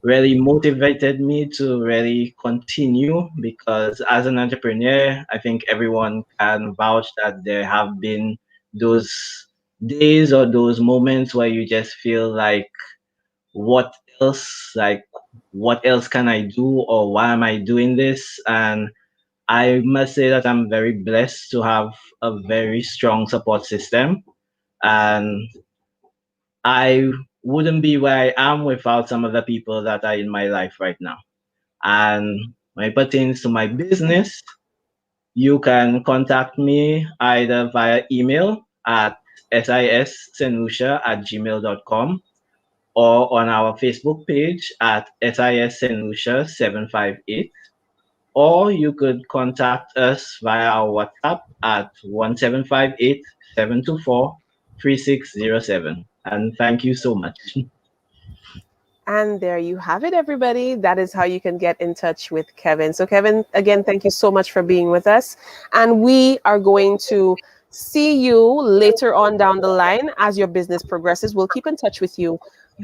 really motivated me to really continue, because as an entrepreneur, I think everyone can vouch that there have been those days or those moments where you just feel like, what else? Like, what else can I do, or why am I doing this? And I must say that I'm very blessed to have a very strong support system, and I wouldn't be where I am without some of the people that are in my life right now. And when it pertains to my business, you can contact me either via email at sissenlucia@gmail.com, or on our Facebook page at SIS or you could contact us via our WhatsApp at 1758-724-3607. And thank you so much. And there you have it, everybody. That is how you can get in touch with Kevin. So, Kevin, again, thank you so much for being with us. And we are going to see you later on down the line as your business progresses. We'll keep in touch with you.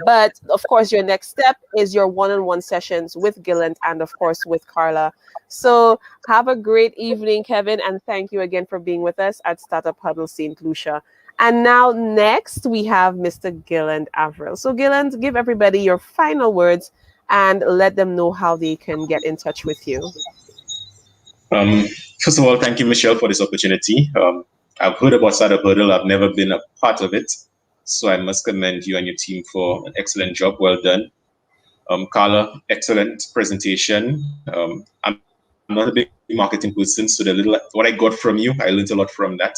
But of course, your next step is your one-on-one sessions with Gilland and, of course, with Carla. So have a great evening, Kevin. And thank you again for being with us at Startup Huddle St. Lucia. And now next we have Mr. Gilland Avril. So Gilland, give everybody your final words and let them know how they can get in touch with you. First of all, thank you, Michelle, for this opportunity. I've heard about Startup Huddle. I've never been a part of it. So I must commend you and your team for an excellent job. Well done. Carla, excellent presentation. I'm not a big marketing person, so what I got from you, I learned a lot from that.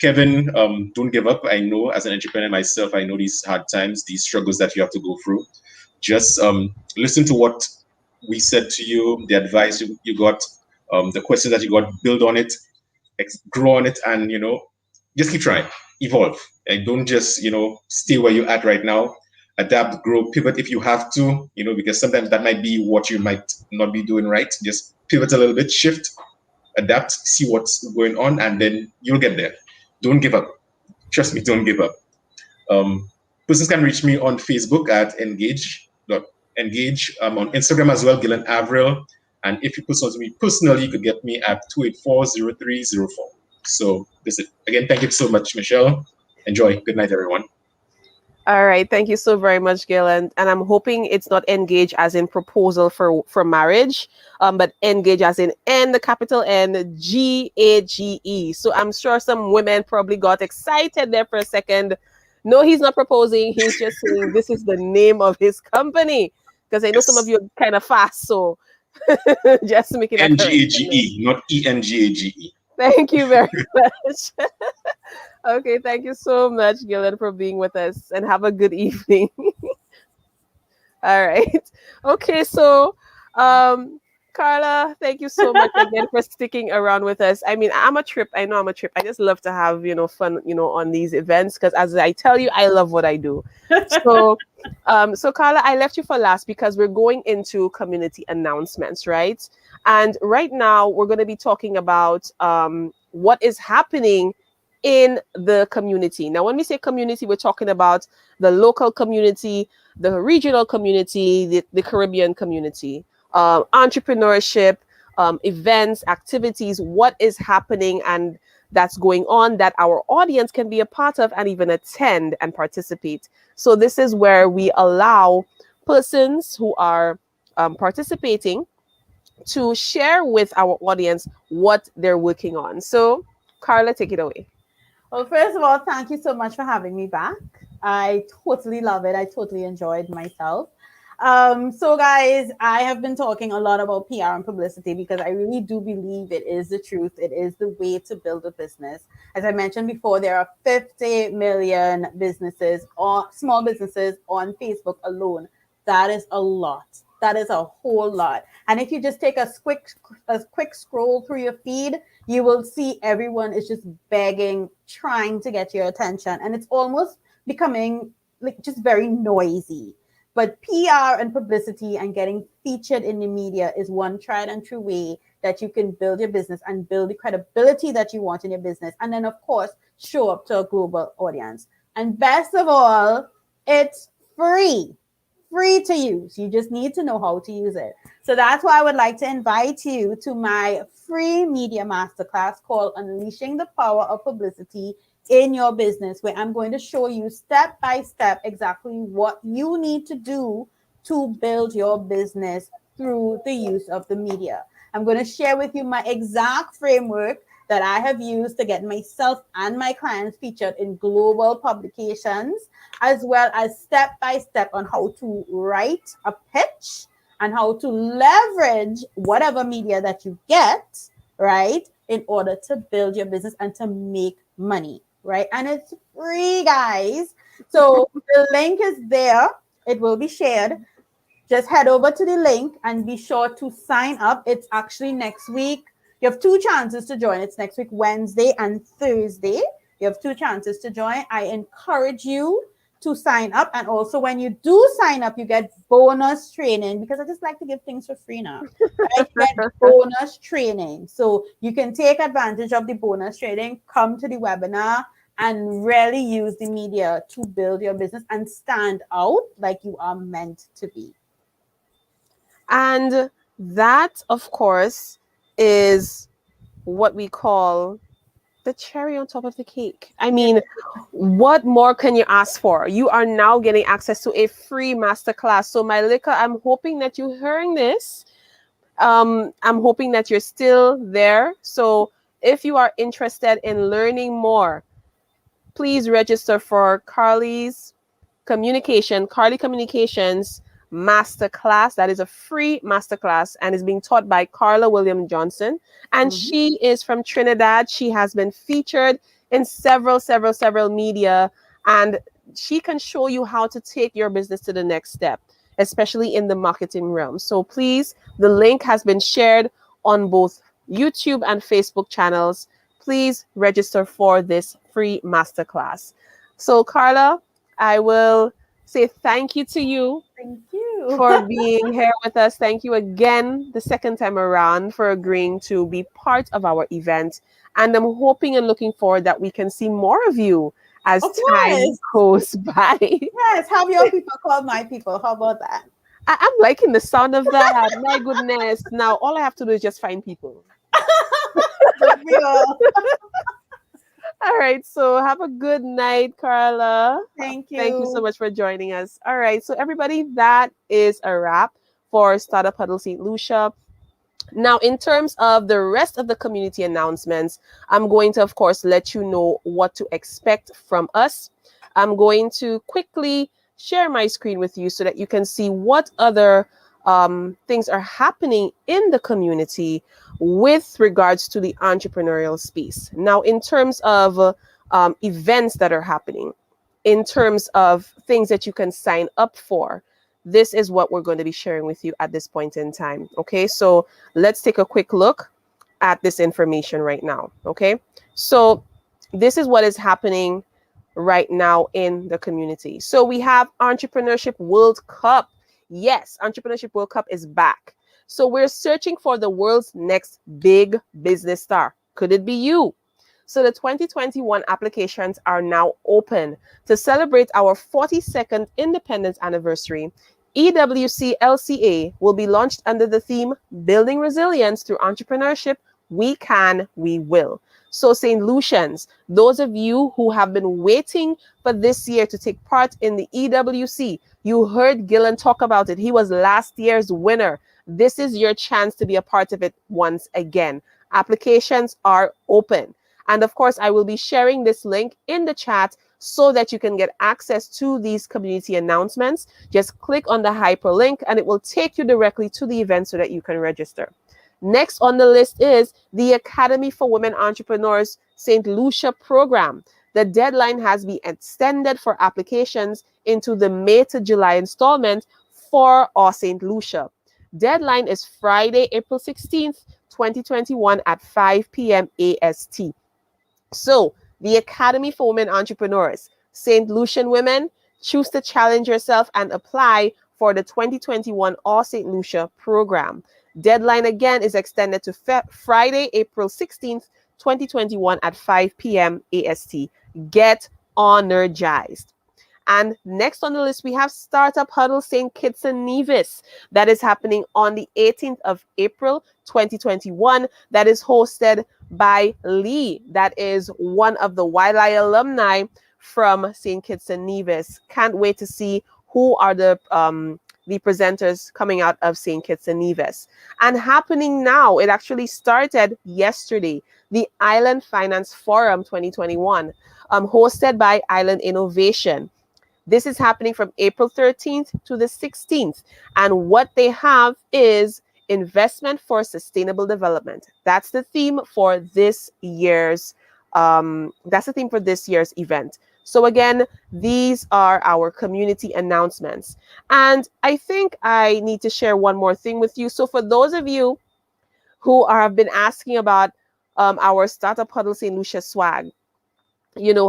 Kevin, don't give up. I know as an entrepreneur myself, I know these hard times, these struggles that you have to go through. Just listen to what we said to you, the advice you got, the questions that you got, build on it, grow on it, and just keep trying, evolve, and don't just stay where you're at right now. Adapt, grow, pivot if you have to, because sometimes that might be what you might not be doing right. Just pivot a little bit, shift, adapt, see what's going on, and then you'll get there. Don't give up. Trust me, don't give up. Persons can reach me on Facebook at NGage, on Instagram as well, Gilland Avril. And if you person to me personally, you could get me at 284-0304. So this is again, thank you so much, Michelle. Enjoy. Good night, everyone. All right, thank you so very much, Gilland. And I'm hoping it's not engage as in proposal for marriage, but engage as in N, the capital N, G-A-G-E. So I'm sure some women probably got excited there for a second. No, he's not proposing. He's just saying this is the name of his company. Because I know some of you are kind of fast, so just making that N-G-A-G-E, not E-N-G-A-G-E. Thank you very much. Okay, thank you so much, Gilland, for being with us, and have a good evening. All right. Okay, so Carla, thank you so much again for sticking around with us. I mean, I know I'm a trip. I just love to have, fun, on these events, because as I tell you, I love what I do. So so Carla, I left you for last because we're going into community announcements, right? And right now we're going to be talking about what is happening in the community. Now, when we say community, we're talking about the local community, the regional community, the Caribbean community, entrepreneurship, events, activities, what is happening and that's going on that our audience can be a part of and even attend and participate. So this is where we allow persons who are participating to share with our audience what they're working on. So Carla, take it away. Well, first of all, thank you so much for having me back. I totally love it. I totally enjoyed myself. So guys, I have been talking a lot about PR and publicity because I really do believe it is the truth. It is the way to build a business. As I mentioned before, there are 50 million businesses or small businesses on Facebook alone. That is a lot. That is a whole lot. And if you just take a quick scroll through your feed, you will see everyone is just begging, trying to get your attention. And it's almost becoming like just very noisy. But PR and publicity and getting featured in the media is one tried and true way that you can build your business and build the credibility that you want in your business. And then, of course, show up to a global audience. And best of all, it's free to use. You just need to know how to use it. So that's why I would like to invite you to my free media masterclass called Unleashing the Power of Publicity in Your Business, where I'm going to show you step by step exactly what you need to do to build your business through the use of the media. I'm going to share with you my exact framework that I have used to get myself and my clients featured in global publications, as well as step by step on how to write a pitch and how to leverage whatever media that you get, right, in order to build your business and to make money, right? And it's free, guys. So the link is there. It will be shared. Just head over to the link and be sure to sign up. It's actually next week. You have two chances to join. It's next week, Wednesday and Thursday. You have two chances to join. I encourage you to sign up. And also when you do sign up, you get bonus training because I just like to give things for free now. I get bonus training. So you can take advantage of the bonus training, come to the webinar and really use the media to build your business and stand out like you are meant to be. And that, of course, is what we call the cherry on top of the cake. I mean, what more can you ask for? You are now getting access to a free masterclass. So my liquor, I'm hoping that you're hearing this. I'm hoping that you're still there. So if you are interested in learning more, please register for Carli Communications Masterclass. That is a free masterclass and is being taught by Carla Williams-Johnson. And she is from Trinidad. She has been featured in several media, and she can show you how to take your business to the next step, especially in the marketing realm. So please, the link has been shared on both YouTube and Facebook channels, please register for this free masterclass. So, Carla, I will say thank you to you Thank you. for being here with us. Thank you again, the second time around, for agreeing to be part of our event. And I'm hoping and looking forward that we can see more of you as Of time course. goes by. Yes, have your people call my people. How about that? I'm liking the sound of that. My goodness. Now, all I have to do is just find people. Good for you. All right. So have a good night, Carla. Thank Thank you so you. much for joining us. All right. So, everybody, that is a wrap for Startup Huddle St. Lucia. Now, in terms of the rest of the community announcements, I'm going to, of course, let you know what to expect from us. I'm going to quickly share my screen with you so that you can see what other things are happening in the community with regards to the entrepreneurial space. Now, in terms of events that are happening, in terms of things that you can sign up for, this is what we're going to be sharing with you at this point in time. Okay, so let's take a quick look at this information right now. Okay, so this is what is happening right now in the community. So we have Entrepreneurship World Cup. Yes, Entrepreneurship World Cup is back. So we're searching for the world's next big business star. Could it be you? So the 2021 applications are now open. To celebrate our 42nd independence anniversary, EWC LCA will be launched under the theme Building Resilience Through Entrepreneurship. We can, we will. So St. Lucians, those of you who have been waiting for this year to take part in the EWC, you heard Gilland talk about it. He was last year's winner. This is your chance to be a part of it once again. Applications are open. And of course, I will be sharing this link in the chat so that you can get access to these community announcements. Just click on the hyperlink and it will take you directly to the event so that you can register. Next on the list is the Academy for Women Entrepreneurs St. Lucia program. The deadline has been extended for applications into the May to July installment for our St. Lucia. Deadline is Friday, April 16th, 2021 at 5 p.m. AST. So, the Academy for Women Entrepreneurs, St. Lucian women, choose to challenge yourself and apply for the 2021 All St. Lucia program. Deadline again is extended to Friday, April 16th, 2021 at 5 p.m. AST. Get energized. And next on the list, we have Startup Huddle St. Kitts and Nevis. That is happening on the 18th of April, 2021. That is hosted by Lee. That is one of the YLI alumni from St. Kitts and Nevis. Can't wait to see who are the presenters coming out of St. Kitts and Nevis. And happening now, it actually started yesterday, the Island Finance Forum 2021, hosted by Island Innovation. This is happening from April 13th to the 16th. And what they have is investment for sustainable development. That's the theme for this year's event. So again, these are our community announcements. And I think I need to share one more thing with you. So for those of you who have been asking about our Startup Huddle St. Lucia swag,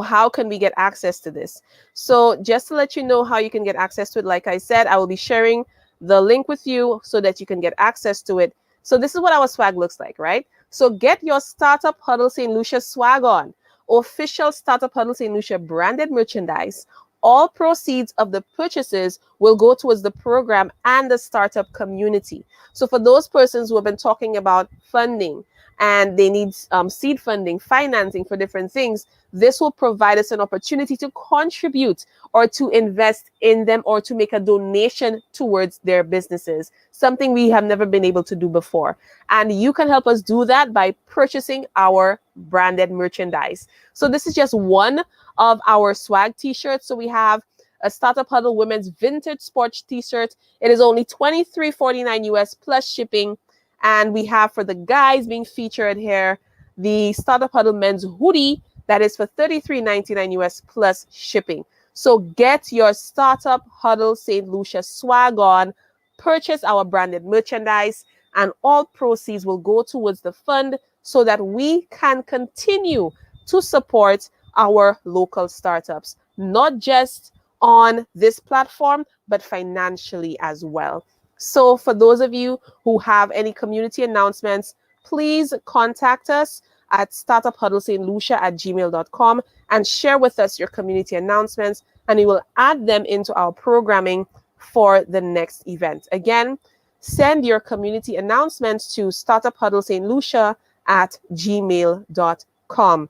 how can we get access to this? So just to let you know how you can get access to it, like I said, I will be sharing the link with you so that you can get access to it. So this is what our swag looks like, right? So get your Startup Huddle St. Lucia swag on. Official Startup Huddle St. Lucia branded merchandise. All proceeds of the purchases will go towards the program and the startup community. So for those persons who have been talking about funding and they need seed funding, financing for different things, this will provide us an opportunity to contribute or to invest in them or to make a donation towards their businesses, something we have never been able to do before. And you can help us do that by purchasing our branded merchandise. So this is just one of our swag t-shirts. So we have a Startup Huddle Women's Vintage Sports t-shirt. It is only $23.49 US plus shipping. And we have, for the guys being featured here, the Startup Huddle Men's Hoodie. That is for $33.99 US plus shipping. So get your Startup Huddle St. Lucia swag on. Purchase our branded merchandise. and all proceeds will go towards the fund so that we can continue to support our local startups, not just on this platform, but financially as well. So for those of you who have any community announcements, please contact us at startuphuddlestlucia@gmail.com and share with us your community announcements, and we will add them into our programming for the next event. Again, send your community announcements to startuphuddlestlucia@gmail.com.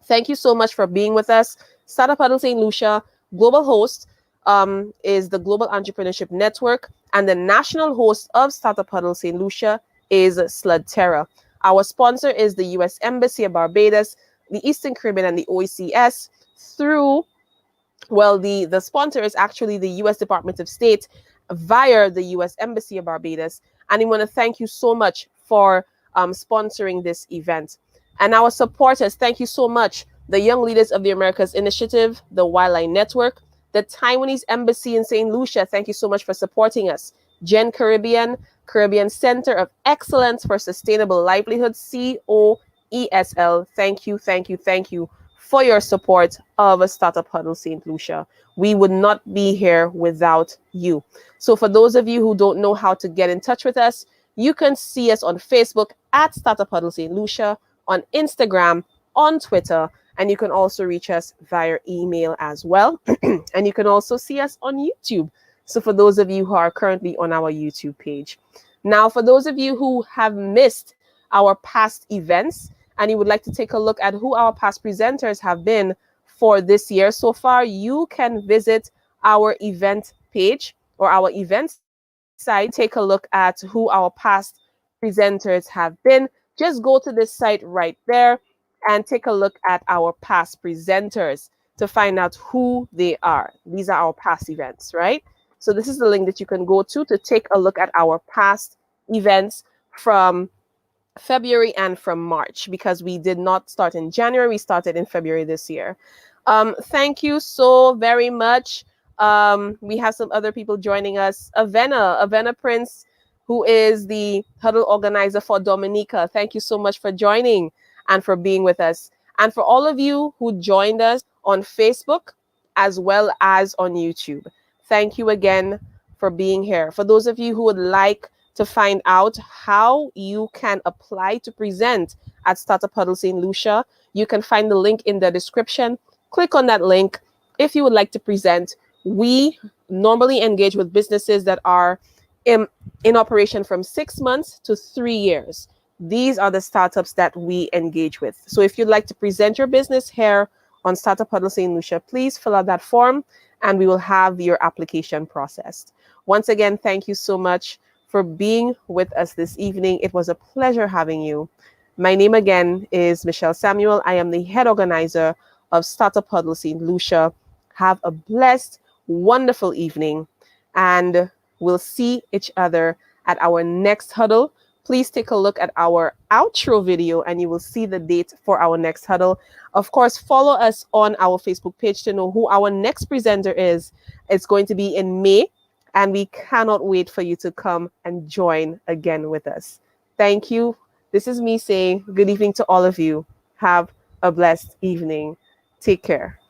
Thank you so much for being with us. Startup Huddle St. Lucia, global host is the Global Entrepreneurship Network, and the national host of Startup Huddle St. Lucia is Sludterra. Our sponsor is the U.S. Embassy of Barbados, the Eastern Caribbean, and the OECS through, well, the sponsor is actually the U.S. Department of State via the U.S. Embassy of Barbados. And we want to thank you so much for sponsoring this event. And our supporters, thank you so much. The Young Leaders of the Americas Initiative, the Wildlife Network, the Taiwanese Embassy in St. Lucia, thank you so much for supporting us. Gen Caribbean, Caribbean Center of Excellence for Sustainable Livelihood, COESL, thank you, thank you, thank you for your support of Startup Huddle St. Lucia. We would not be here without you. So for those of you who don't know how to get in touch with us, you can see us on Facebook at Startup Huddle St. Lucia, on Instagram, on Twitter, and you can also reach us via email as well. And you can also see us on YouTube. So for those of you who are currently on our YouTube page. Now, for those of you who have missed our past events and you would like to take a look at who our past presenters have been for this year so far, you can visit our event page or our event site, take a look at who our past presenters have been. Just go to this site right there and take a look at our past presenters to find out who they are. These are our past events, right? So this is the link that you can go to take a look at our past events from February and from March, because we did not start in January, we started in February this year. Thank you so very much. We have some other people joining us. Avena Prince, who is the huddle organizer for Dominica. Thank you so much for joining and for being with us. And for all of you who joined us on Facebook as well as on YouTube, thank you again for being here. For those of you who would like to find out how you can apply to present at Startup Huddle St. Lucia, you can find the link in the description. Click on that link if you would like to present. We normally engage with businesses that are in operation from 6 months to 3 years. These are the startups that we engage with. So if you'd like to present your business here on Startup Huddle St. Lucia, please fill out that form and we will have your application processed. Once again, thank you so much for being with us this evening. It was a pleasure having you. My name again is Michelle Samuel. I am the head organizer of Startup Huddle St. Lucia. Have a blessed, wonderful evening, and we'll see each other at our next huddle. Please take a look at our outro video and you will see the date for our next huddle. Of course, follow us on our Facebook page to know who our next presenter is. It's going to be in May, and we cannot wait for you to come and join again with us. Thank you. This is me saying good evening to all of you. Have a blessed evening. Take care.